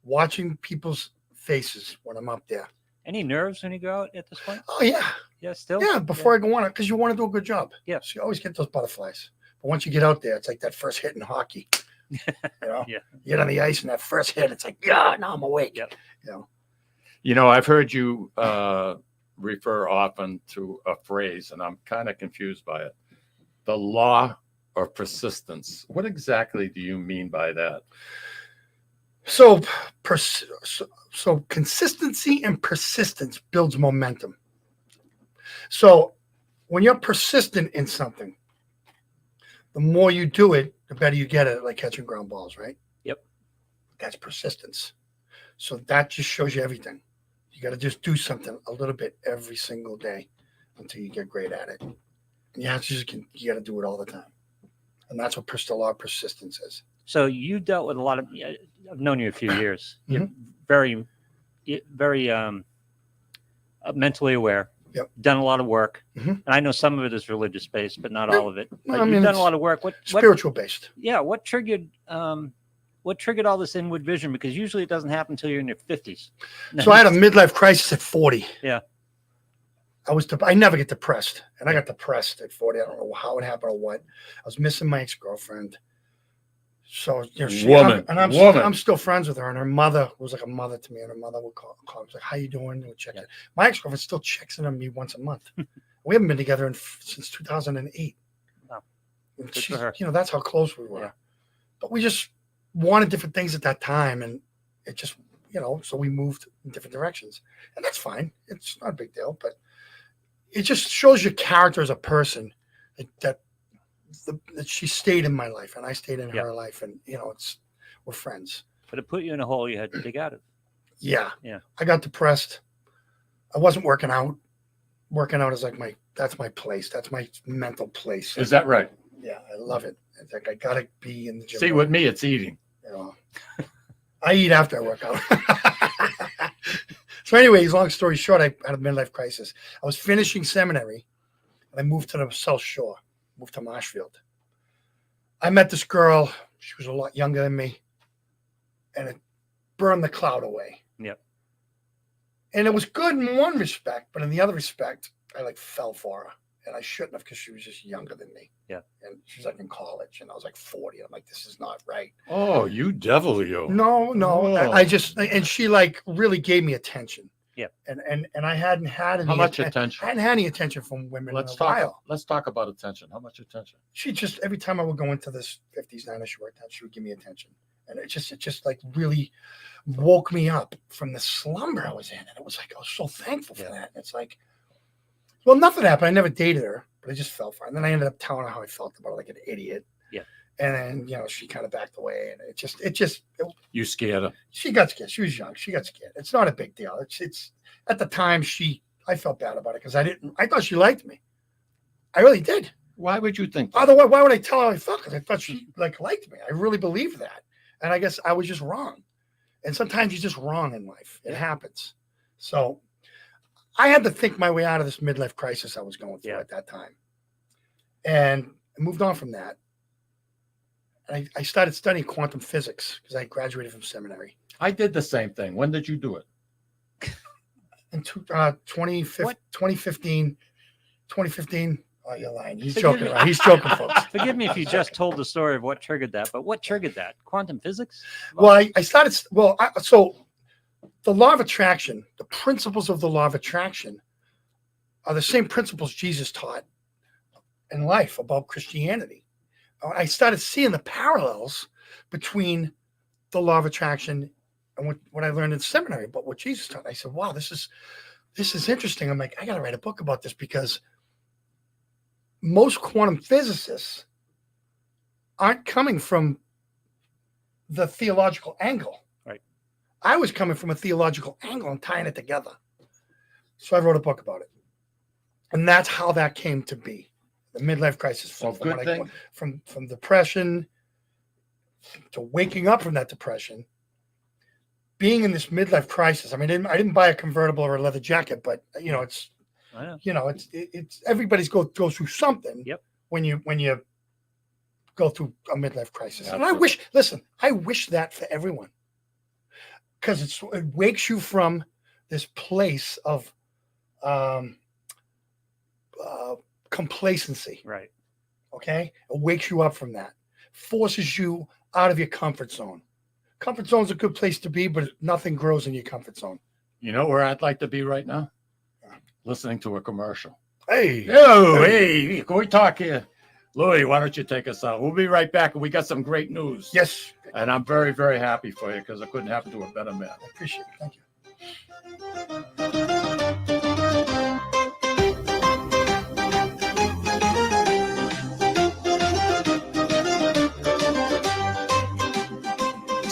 Watching people's faces when I'm up there. Any nerves when you go out at this point? Oh, yeah. Yeah, still? Yeah, before I go on it, because you want to do a good job. Yeah. So you always get those butterflies. But once you get out there, it's like that first hit in hockey. You know? Yeah. You get on the ice and that first hit, it's like, yeah, now I'm awake. Yep. You know? I've heard you refer often to a phrase, and I'm kind of confused by it. The law of persistence. What exactly do you mean by that? So consistency and persistence builds momentum. So when you're persistent in something, the more you do it, the better you get at it, like catching ground balls, right? Yep. That's persistence. So that just shows you everything. You got to just do something a little bit every single day until you get great at it. And you got to do it all the time. And that's what the law of persistence is. So you dealt with a lot of. I've known you a few years. You're very mentally aware. Yep. Done a lot of work, Mhm. and I know some of it is religious based, but not Yeah. all of it. No, But I you've mean, done it's a lot of work. What Spiritual based. Yeah. What triggered all this inward vision? Because usually it doesn't happen until you're in your 50s. So I had a midlife crisis at 40. Yeah. I never get depressed, and I got depressed at 40. I don't know how it happened or what. I was missing my ex-girlfriend. So Woman. I'm still friends with her, and her mother was like a mother to me, and her mother would call me, like, "How you doing?" We'll check it. My ex-girlfriend still checks in on me once a month. We haven't been together since 2008. Wow. And Good she's, for her. that's how close we were. Yeah. but we just wanted different things at that time, and it just, so we moved in different directions, and that's fine. It's not a big deal, but it just shows your character as a person that she stayed in my life and I stayed in her life, and we're friends. But it put you in a hole you had to dig out of. Yeah. Yeah. I got depressed. I wasn't working out. Working out is like that's my place. That's my mental place. Is that right? Yeah, I love it. It's like I gotta be in the gym. See, with me, it's eating. I eat after I work out. So anyways, long story short, I had a midlife crisis. I was finishing seminary, and I moved to the South Shore, moved to Marshfield. I met this girl. She was a lot younger than me, and it burned the cloud away. Yep. And it was good in one respect, but in the other respect, I fell for her, and I shouldn't have because she was just younger than me. Yeah. And she was in college, and I was 40. I'm like, this is not right. Oh, you devil, you. No. Oh. I just, and she really gave me attention. Yeah. And I hadn't had any. How much attention? I hadn't had any attention from women in a talk. while. Let's talk about attention. How much attention? She just, every time I would go into this 50s, 90s she worked out, she would give me attention. And it just really woke me up from the slumber I was in. And it was I was so thankful for that. It's well, nothing happened. I never dated her, but I just fell for her. And then I ended up telling her how I felt about her like an idiot. Yeah. And then, she kind of backed away. And You scared her? She got scared. She was young. She got scared. It's not a big deal. It's at the time I felt bad about it because I thought she liked me. I really did. Why would you think that? Otherwise, why would I tell her how I felt? Because I thought she liked me. I really believed that. And I guess I was just wrong. And sometimes you're just wrong in life. It happens. So I had to think my way out of this midlife crisis I was going through at that time. And I moved on from that. And I started studying quantum physics because I graduated from seminary. I did the same thing. When did you do it? In 2015. Oh, you're lying. He's joking, right? He's joking, folks. Forgive me if you just told the story of what triggered that, but what triggered that? Quantum physics? Well, I started. So the law of attraction, the principles of the law of attraction are the same principles Jesus taught in life about Christianity. I started seeing the parallels between the law of attraction and what I learned in seminary about what Jesus taught. I said, wow, this is interesting. I'm like, I got to write a book about this because most quantum physicists aren't coming from the theological angle. Right. I was coming from a theological angle and tying it together. So I wrote a book about it. And that's how that came to be. The midlife crisis. From depression to waking up from that depression, being in this midlife crisis. I mean, I didn't buy a convertible or a leather jacket, but it's everybody's go through something. Yep. When you go through a midlife crisis. Yeah, and I wish that for everyone. Because it wakes you from this place of complacency. Right. Okay? It wakes you up from that. Forces you out of your comfort zone. Comfort zone is a good place to be, but nothing grows in your comfort zone. You know where I'd like to be right now? Listening to a commercial. Hey. Hey, can we talk here? Louis, why don't you take us out? We'll be right back. We got some great news. Yes. And I'm very, very happy for you because it couldn't happen to a better man. I appreciate it. Thank you.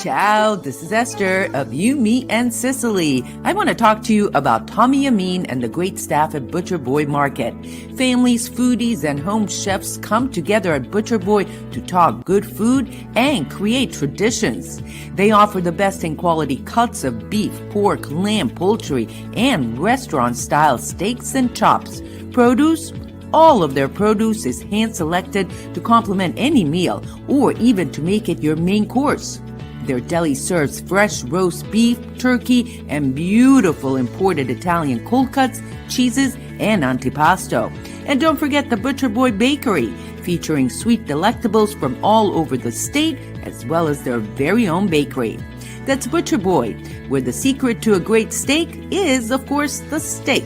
Ciao, this is Esther of You, Me, and Sicily. I want to talk to you about Tommy Amin and the great staff at Butcher Boy Market. Families, foodies, and home chefs come together at Butcher Boy to talk good food and create traditions. They offer the best in quality cuts of beef, pork, lamb, poultry, and restaurant-style steaks and chops. Produce? All of their produce is hand-selected to complement any meal or even to make it your main course. Their deli serves fresh roast beef, turkey, and beautiful imported Italian cold cuts, cheeses, and antipasto. And don't forget the Butcher Boy Bakery, featuring sweet delectables from all over the state, as well as their very own bakery. That's Butcher Boy, where the secret to a great steak is, of course, the steak.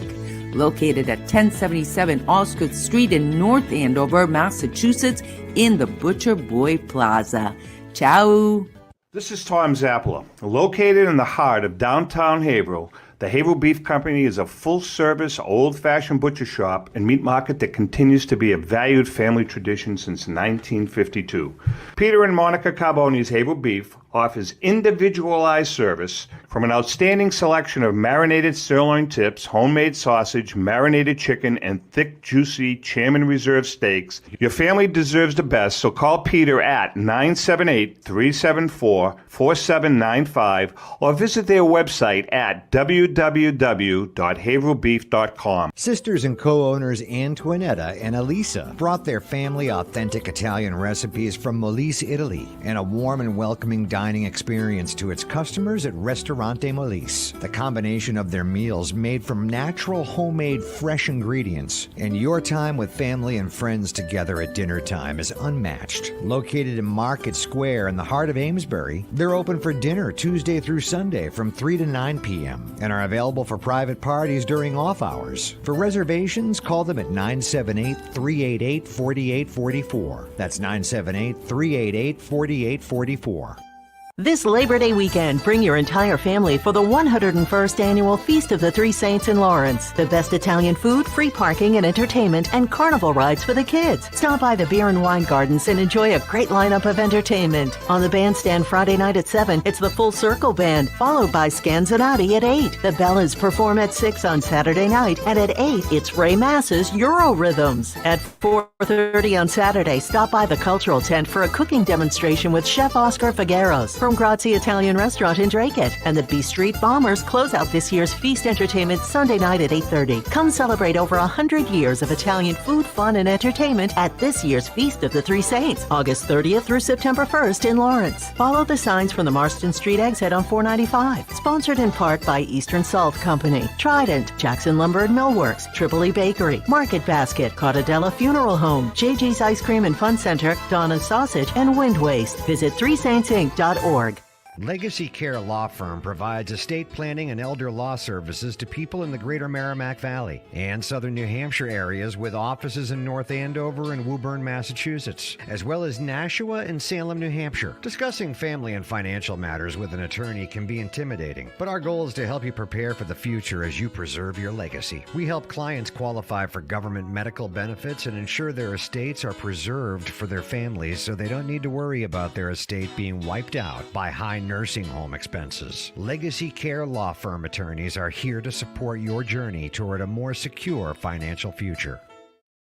Located at 1077 Osgood Street in North Andover, Massachusetts, in the Butcher Boy Plaza. Ciao! This is Tom Zappala. Located in the heart of downtown Haverhill, the Haverhill Beef Company is a full-service, old-fashioned butcher shop and meat market that continues to be a valued family tradition since 1952. Peter and Monica Carboni's Haverhill Beef offers individualized service from an outstanding selection of marinated sirloin tips, homemade sausage, marinated chicken, and thick, juicy Chairman Reserve steaks. Your family deserves the best, so call Peter at 978-374-4795 or visit their website at www.haverhillbeef.com. Sisters and co-owners Antoinetta and Elisa brought their family authentic Italian recipes from Molise, Italy, and a warm and welcoming dining experience to its customers at Ristorante Molise. The combination of their meals made from natural, homemade, fresh ingredients, and your time with family and friends together at dinner time is unmatched. Located in Market Square in the heart of Amesbury, they're open for dinner Tuesday through Sunday from 3 to 9 p.m. and are available for private parties during off hours. For reservations, call them at 978-388-4844. That's 978-388-4844. This Labor Day weekend, bring your entire family for the 101st Annual Feast of the Three Saints in Lawrence. The best Italian food, free parking and entertainment, and carnival rides for the kids. Stop by the Beer and Wine Gardens and enjoy a great lineup of entertainment. On the bandstand Friday night at 7, it's the Full Circle Band, followed by Scanzonati at 8. The Bellas perform at 6 on Saturday night, and at 8, it's Ray Mass's Euro Rhythms. At 4:30 on Saturday, stop by the Cultural Tent for a cooking demonstration with Chef Oscar Figueros from Grazie Italian Restaurant in Draycott, and the B Street Bombers close out this year's feast entertainment Sunday night at 8:30. Come celebrate over 100 years of Italian food, fun, and entertainment at this year's Feast of the Three Saints, August 30th through September 1st in Lawrence. Follow the signs from the Marston Street exit on 495. Sponsored in part by Eastern Salt Company, Trident, Jackson Lumber and Millworks, Tripoli Bakery, Market Basket, Cartadella Funeral Home, JG's Ice Cream and Fun Center, Donna's Sausage, and Wind Waste. Visit threesaintsinc.org. Legacy Care Law Firm provides estate planning and elder law services to people in the greater Merrimack Valley and southern New Hampshire areas, with offices in North Andover and Woburn, Massachusetts, as well as Nashua and Salem, New Hampshire. Discussing family and financial matters with an attorney can be intimidating, but our goal is to help you prepare for the future as you preserve your legacy. We help clients qualify for government medical benefits and ensure their estates are preserved for their families so they don't need to worry about their estate being wiped out by high nursing home expenses. Legacy Care Law Firm attorneys are here to support your journey toward a more secure financial future.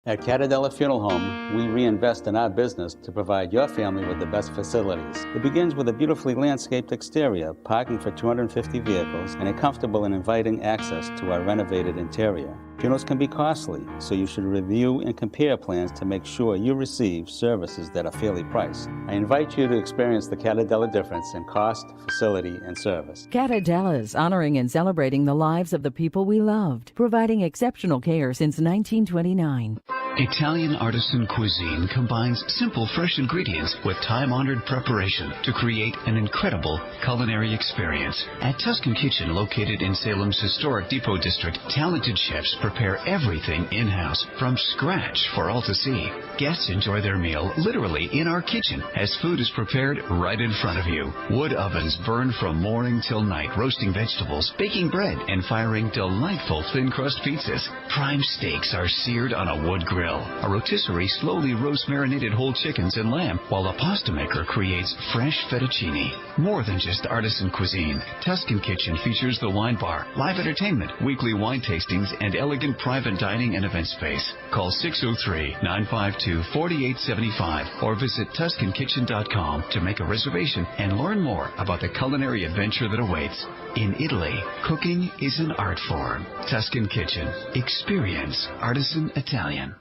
At Cartadella Funeral Home, we reinvest in our business to provide your family with the best facilities. It begins with a beautifully landscaped exterior, parking for 250 vehicles, and a comfortable and inviting access to our renovated interior. Funerals can be costly, so you should review and compare plans to make sure you receive services that are fairly priced. I invite you to experience the Cartadella difference in cost, facility, and service. Cartadella's, honoring and celebrating the lives of the people we loved, providing exceptional care since 1929. Italian artisan cuisine combines simple, fresh ingredients with time-honored preparation to create an incredible culinary experience. At Tuscan Kitchen, located in Salem's historic Depot District, talented chefs prepare everything in-house from scratch for all to see. Guests enjoy their meal literally in our kitchen as food is prepared right in front of you. Wood ovens burn from morning till night, roasting vegetables, baking bread, and firing delightful thin-crust pizzas. Prime steaks are seared on a wood grill. A rotisserie slowly roasts marinated whole chickens and lamb, while a pasta maker creates fresh fettuccine. More than just artisan cuisine, Tuscan Kitchen features the wine bar, live entertainment, weekly wine tastings, and elegant private dining and event space. Call 603-952-4875 or visit TuscanKitchen.com to make a reservation and learn more about the culinary adventure that awaits. In Italy, cooking is an art form. Tuscan Kitchen. Experience artisan Italian.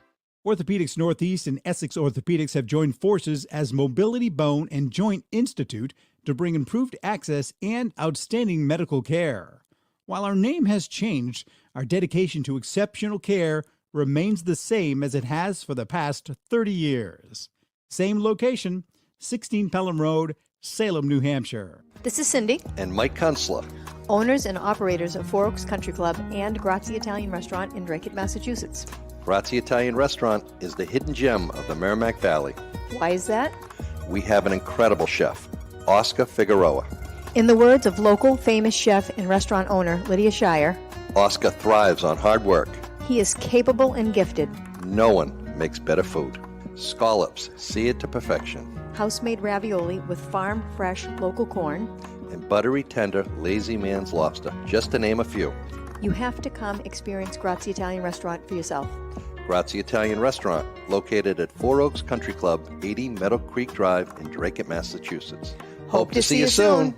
Orthopedics Northeast and Essex Orthopedics have joined forces as Mobility Bone and Joint Institute to bring improved access and outstanding medical care. While our name has changed, our dedication to exceptional care remains the same as it has for the past 30 years. Same location, 16 Pelham Road, Salem, New Hampshire. This is Cindy. And Mike Kunstler, Owners and operators of Four Oaks Country Club and Grazie Italian Restaurant in Draycott, Massachusetts. Grazie Italian Restaurant is the hidden gem of the Merrimack Valley. Why is that? we have an incredible chef, Oscar Figueroa. In the words of local famous chef and restaurant owner Lydia Shire, Oscar thrives on hard work. he is capable and gifted. No one makes better food. Scallops, seared to perfection. House-made ravioli with farm fresh local corn. And buttery tender lazy man's lobster, just to name a few. You have to come experience Grazie Italian Restaurant for yourself. Grazie Italian Restaurant, located at 4 Oaks Country Club, 80 Meadow Creek Drive in Drake, Massachusetts. Hope to see you soon.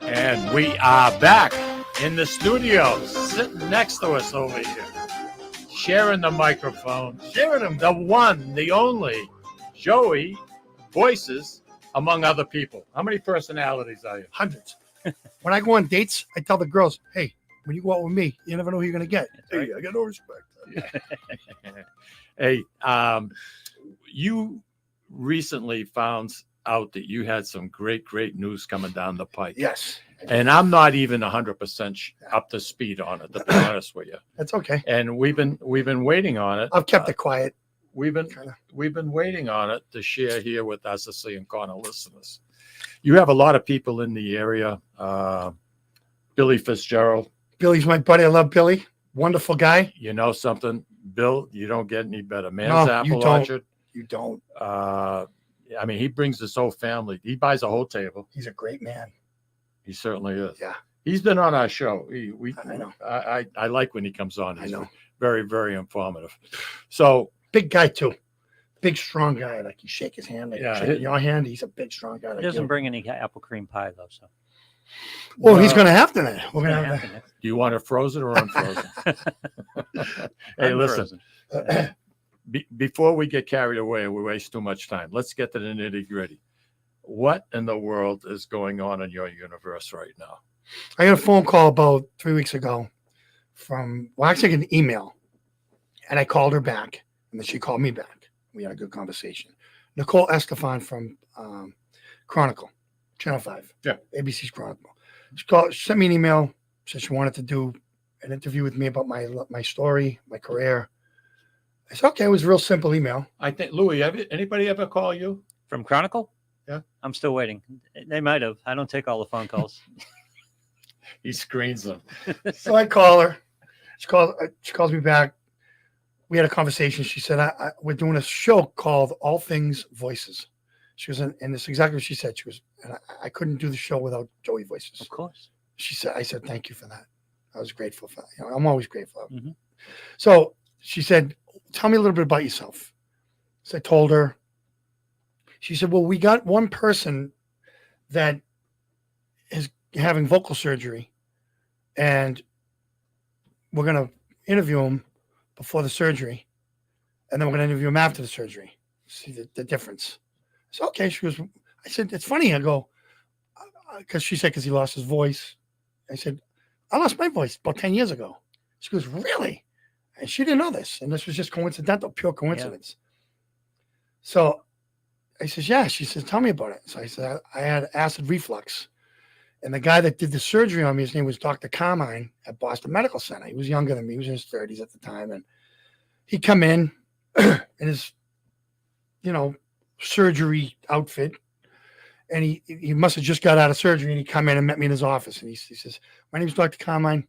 And we are back in the studio, sitting next to us over here, sharing the microphone, sharing them, the one, the only, Joey Voices, among other people. How many personalities are you? Hundreds. When I go on dates, I tell the girls, hey, when you go out with me, you never know who you're going to get. Hey, I got no respect. Hey, you recently found out that you had some great news coming down the pike. Yes. And I'm not even 100% up to speed on it, to be honest with you. That's okay. And we've been waiting on it. I've kept it quiet. We've been waiting on it to share here with our Sicilian Corner listeners. You have a lot of people in the area. Billy Fitzgerald. Billy's my buddy. I love Billy. Wonderful guy. You know something, Bill? You don't get any better. Man's Apple Orchard. You don't. I mean, he brings his whole family. He buys a whole table. He's a great man. He certainly is. Yeah. He's been on our show. I know. I like when he comes on. He's I know. Very, very informative. So big guy too. Big, strong guy. Like you shake his hand, like Yeah, you shake your hand. He's a big, strong guy. He Like doesn't you. bring any apple cream pie though, so. Well, he's going to have to then. We're going to have to. do you want it frozen or unfrozen? Hey, listen. Unfrozen. Before we get carried away and we waste too much time, let's get to the nitty gritty. What in the world is going on in your universe right now? I got a phone call about 3 weeks ago actually an email. And I called her back. And then she called me back. We had a good conversation. Nicole Estefan from Chronicle, Channel 5. Yeah. ABC's Chronicle. She sent me an email. Said she wanted to do an interview with me about my story, my career. I said, okay, it was a real simple email. I think, Louis, anybody ever call you? From Chronicle? Yeah. I'm still waiting. They might have. I don't take all the phone calls. He screens them. So I call her. She calls me back. We had a conversation. She said, we're doing a show called All Things Voices. She was, and it's exactly what she said. She was, and I couldn't do the show without Joey Voices. Of course. I said, thank you for that. I was grateful for that. I'm always grateful. Mm-hmm. So she said, tell me a little bit about yourself. So I told her. She said, well, we got one person that is having vocal surgery, and we're going to interview him before the surgery, and then we're going to interview him after the surgery. See the difference. So, okay. She goes, I said, it's funny. I go, because she said, because he lost his voice. I said, I lost my voice about 10 years ago. She goes, really? And she didn't know this. And this was just coincidental, pure coincidence. Yeah. So I says, yeah. She says, tell me about it. So I said, I had acid reflux. And the guy that did the surgery on me, his name was Dr. Carmine at Boston Medical Center. He was younger than me. He was in his 30s at the time. And he'd come in his, surgery outfit. And he must have just got out of surgery. And he come in and met me in his office. And he says, my name is Dr. Carmine.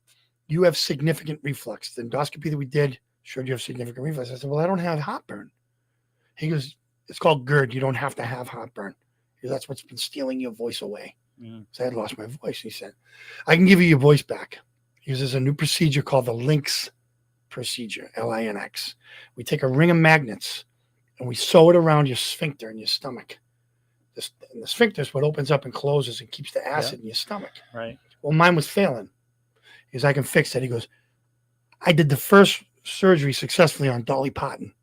You have significant reflux. The endoscopy that we did showed you have significant reflux. I said, well, I don't have heartburn. He goes, it's called GERD. You don't have to have heartburn. He goes, that's what's been stealing your voice away. So I had lost my voice. He said, I can give you your voice back. He goes, there's a new procedure called the LINX procedure, LINX. We take a ring of magnets and we sew it around your sphincter in your stomach. The sphincter is what opens up and closes and keeps the acid in your stomach. Right. Well, mine was failing. He goes, I can fix it. He goes, I did the first surgery successfully on Dolly Parton.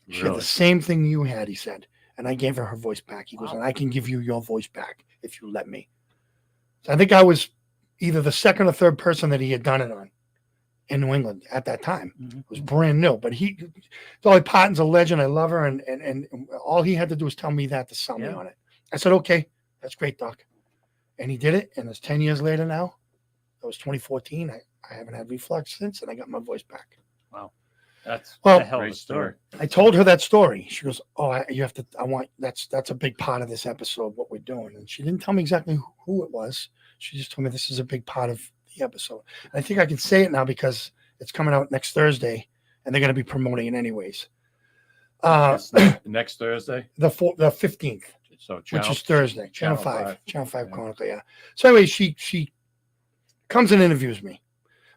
She had the same thing you had, he said. And I gave her voice back. He goes, and I can give you your voice back if you let me. So I think I was either the second or third person that he had done it on in New England at that time. Mm-hmm. It was brand new. But Dolly Parton's a legend. I love her. And all he had to do was tell me that to sell me on it. I said, okay, that's great, Doc. And he did it. And it's 10 years later now. That was 2014. I haven't had reflux since, and I got my voice back. Wow. That's Well, a hell of a story. I told her that story. She goes, "Oh, that's a big part of this episode, what we're doing." And she didn't tell me exactly who it was. She just told me this is a big part of the episode. I think I can say it now because it's coming out next Thursday, and they're going to be promoting it anyways. Next Thursday, the 15th, so which is Thursday, Channel 5 Chronicle. Yeah. So anyway, she comes and interviews me.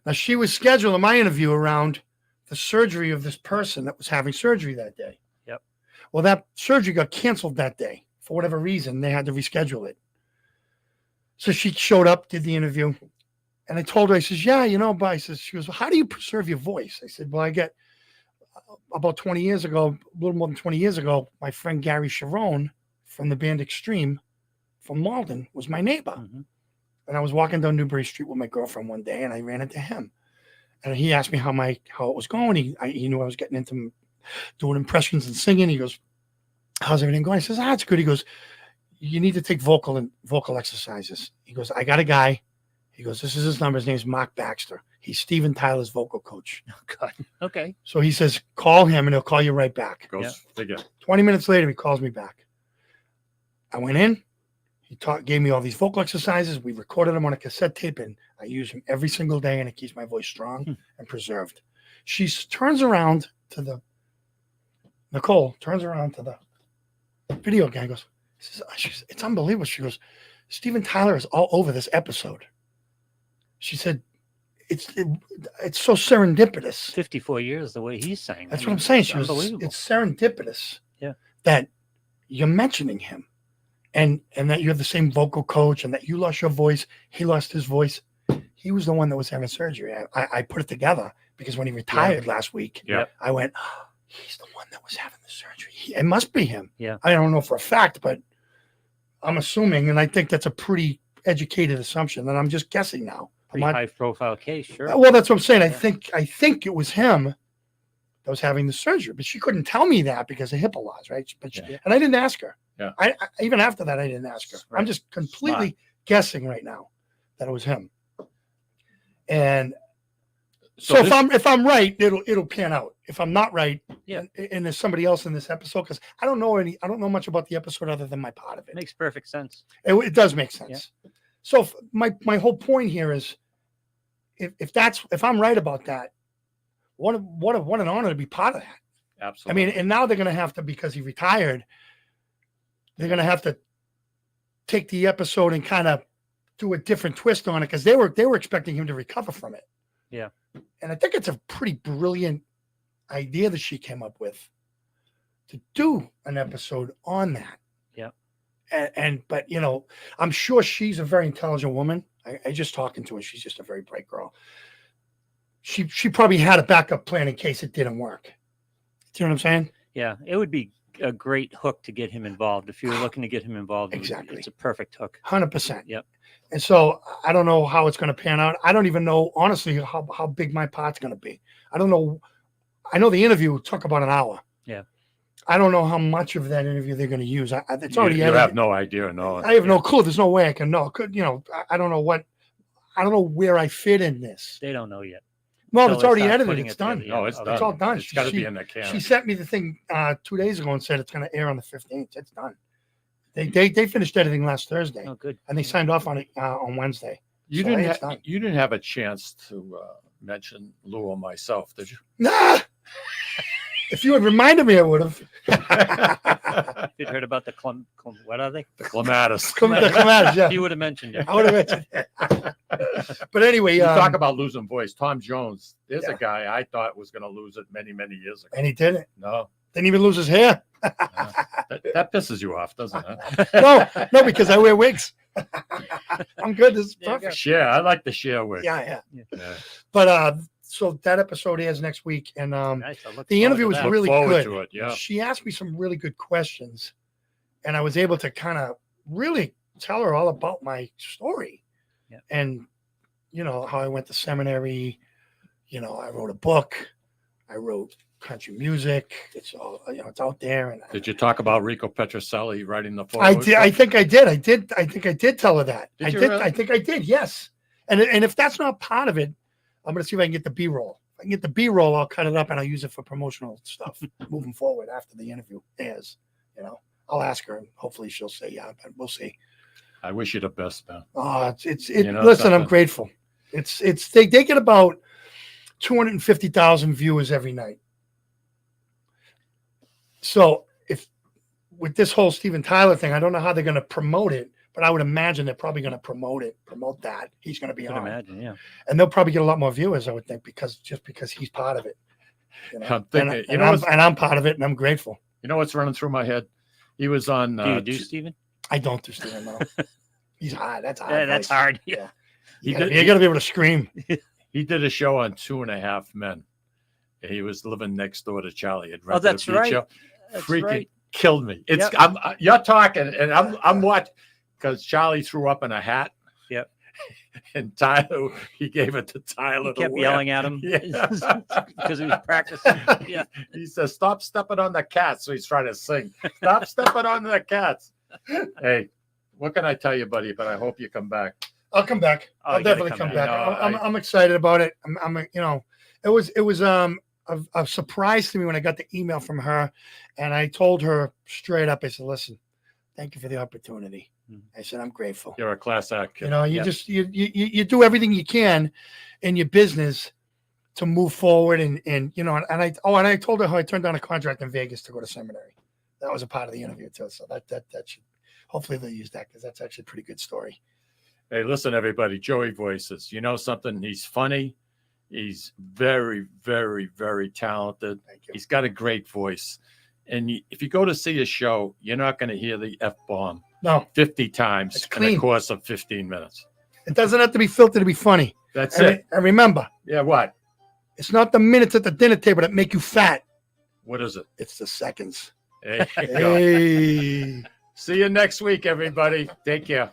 Now she was scheduling my interview around the surgery of this person that was having surgery that day. Yep. Well, that surgery got canceled that day for whatever reason. They had to reschedule it. So she showed up, did the interview, and I told her, I says, "Yeah, but," I says, she goes, "Well, how do you preserve your voice?" I said, "Well, I get about 20 years ago, a little more than 20 years ago, my friend Gary Sharon from the band Extreme from Malden was my neighbor." Mm-hmm. And I was walking down Newbury Street with my girlfriend one day, and I ran into him. And he asked me how it was going. He knew I was getting into doing impressions and singing. He goes, "How's everything going?" I says, "It's good." He goes, "You need to take vocal exercises." He goes, "I got a guy." He goes, "This is his number. His name's Mark Baxter. He's Steven Tyler's vocal coach." Oh, God. Okay. So he says, "Call him and he'll call you right back." Goes figure. 20 minutes later, he calls me back. I went in. He gave me all these vocal exercises. We recorded them on a cassette tape, and I use them every single day, and it keeps my voice strong and preserved. She turns around to Nicole turns around to the video guy and goes, "It's unbelievable." She goes, "Steven Tyler is all over this episode." She said, it's so serendipitous. 54 years the way he's saying. That's what I'm saying. She goes, unbelievable. "It's serendipitous." Yeah. That you're mentioning him. And that you have the same vocal coach, and that you lost your voice, he lost his voice. He was the one that was having surgery. I put it together because when he retired last week, I went, "Oh, he's the one that was having the surgery. It must be him." Yeah. I don't know for a fact, but I'm assuming, and I think that's a pretty educated assumption, and I'm just guessing now. Pretty high profile case, sure. Well, that's what I'm saying. I think it was him that was having the surgery, but she couldn't tell me that because of HIPAA laws, right? But and I didn't ask her. Yeah. I even after that, I didn't ask her. Right. I'm just completely guessing right now that it was him. And so if I'm right, it'll pan out. If I'm not right, and there's somebody else in this episode, because I don't know much about the episode other than my part of it. Makes perfect sense. It does make sense. Yeah. So my whole point here is, if I'm right about that, what an honor to be part of that. Absolutely. I mean, and now they're going to have to, because he retired, they're going to have to take the episode and kind of do a different twist on it, because they were expecting him to recover from it. Yeah. And I think it's a pretty brilliant idea that she came up with to do an episode on that. Yeah. But I'm sure she's a very intelligent woman. I just talking to her. She's just a very bright girl. She probably had a backup plan in case it didn't work. Do you know what I'm saying? Yeah. It would be a great hook to get him involved. If you were looking to get him involved, exactly, it's a perfect hook. 100%. Yep. And so I don't know how it's going to pan out. I don't even know, honestly, how big my part's going to be. I don't know. I know the interview took about an hour. Yeah. I don't know how much of that interview they're going to use. It's already you have no idea. No, I have no clue. There's no way I can know. I don't know where I fit in this. They don't know yet. No, it's already edited. It's done. No, it's done. It's all done. It's got to be in the can. She sent me the thing 2 days ago and said it's going to air on the 15th. It's done. They finished editing last Thursday. Oh, good. And they signed off on it on Wednesday. You didn't have a chance to mention Lou or myself, did you? Nah. If you had reminded me, I would have. If you'd heard about the what are they? The clematis. The clematis, yeah. You would have mentioned it. I would have mentioned it. But anyway. You talk about losing voice. Tom Jones. There's a guy I thought was going to lose it many, many years ago. And he didn't. No. Didn't even lose his hair. That pisses you off, doesn't it? No, because I wear wigs. I'm good. This is perfect. Share. I like the share wig. Yeah. But so that episode airs next week, and nice. the interview was really good. To it, yeah. She asked me some really good questions, and I was able to kind of really tell her all about my story, and how I went to seminary. I wrote a book. I wrote country music. It's all it's out there. And did you talk about Rico Petrocelli writing the photo? I did. I think I did. I think I did tell her that. Did you did. Really? I think I did. Yes. And if that's not part of it, I'm going to see if I can get the B-roll. I can get the B-roll, I'll cut it up and I'll use it for promotional stuff moving forward after the interview airs. You know, I'll ask her and hopefully she'll say yeah, but we'll see. I wish you the best, man. Oh, You know listen, I'm something? grateful. They get about 250,000 viewers every night. So if with this whole Steven Tyler thing, I don't know how they're going to promote it, but I would imagine they're probably going to promote that. He's going to be I could on. imagine, yeah. And they'll probably get a lot more viewers, I would think, because he's part of it. You know? I'm thinking, and I'm part of it, and I'm grateful. You know what's running through my head? He was on. Do you do Steven? I don't do Steven, no. He's hard. That's hard. Yeah, that's voice. hard. Yeah. You got to be able to scream. He did a show on 2.5 Men. He was living next door to Charlie. Oh, that's right. That's Freaking right. killed me. It's Yep. You're talking, and I'm watching because Charlie threw up in a hat. Yep. And Tyler, he gave it to Tyler. He to kept wear. yelling at him Yeah. because he was practicing. Yeah. He says, "Stop stepping on the cats." So he's trying to sing. Stop stepping on the cats. Hey, what can I tell you, buddy? But I hope you come back. I'll come back. Oh, I'll you gotta definitely come come back. back. I'm excited about it. It was a surprise to me when I got the email from her, and I told her straight up. I said, "Listen, thank you for the opportunity." I said, "I'm grateful." You're a class act kid. You know, you do everything you can in your business to move forward, and I told her how I turned down a contract in Vegas to go to seminary. That was a part of the interview too. So that should hopefully they'll use that because that's actually a pretty good story. Hey, listen, everybody. Joey Voices. You know something? He's funny. He's very, very, very talented. Thank you. He's got a great voice. And if you go to see a show, you're not going to hear the F-bomb No, 50 times It's in the clean. course of 15 minutes. it doesn't have to be filtered to be funny. That's And, it. and remember, Yeah, what? it's not the minutes at the dinner table that make you fat. What is it? It's the seconds. There you go. Hey. See you next week, everybody. Take care.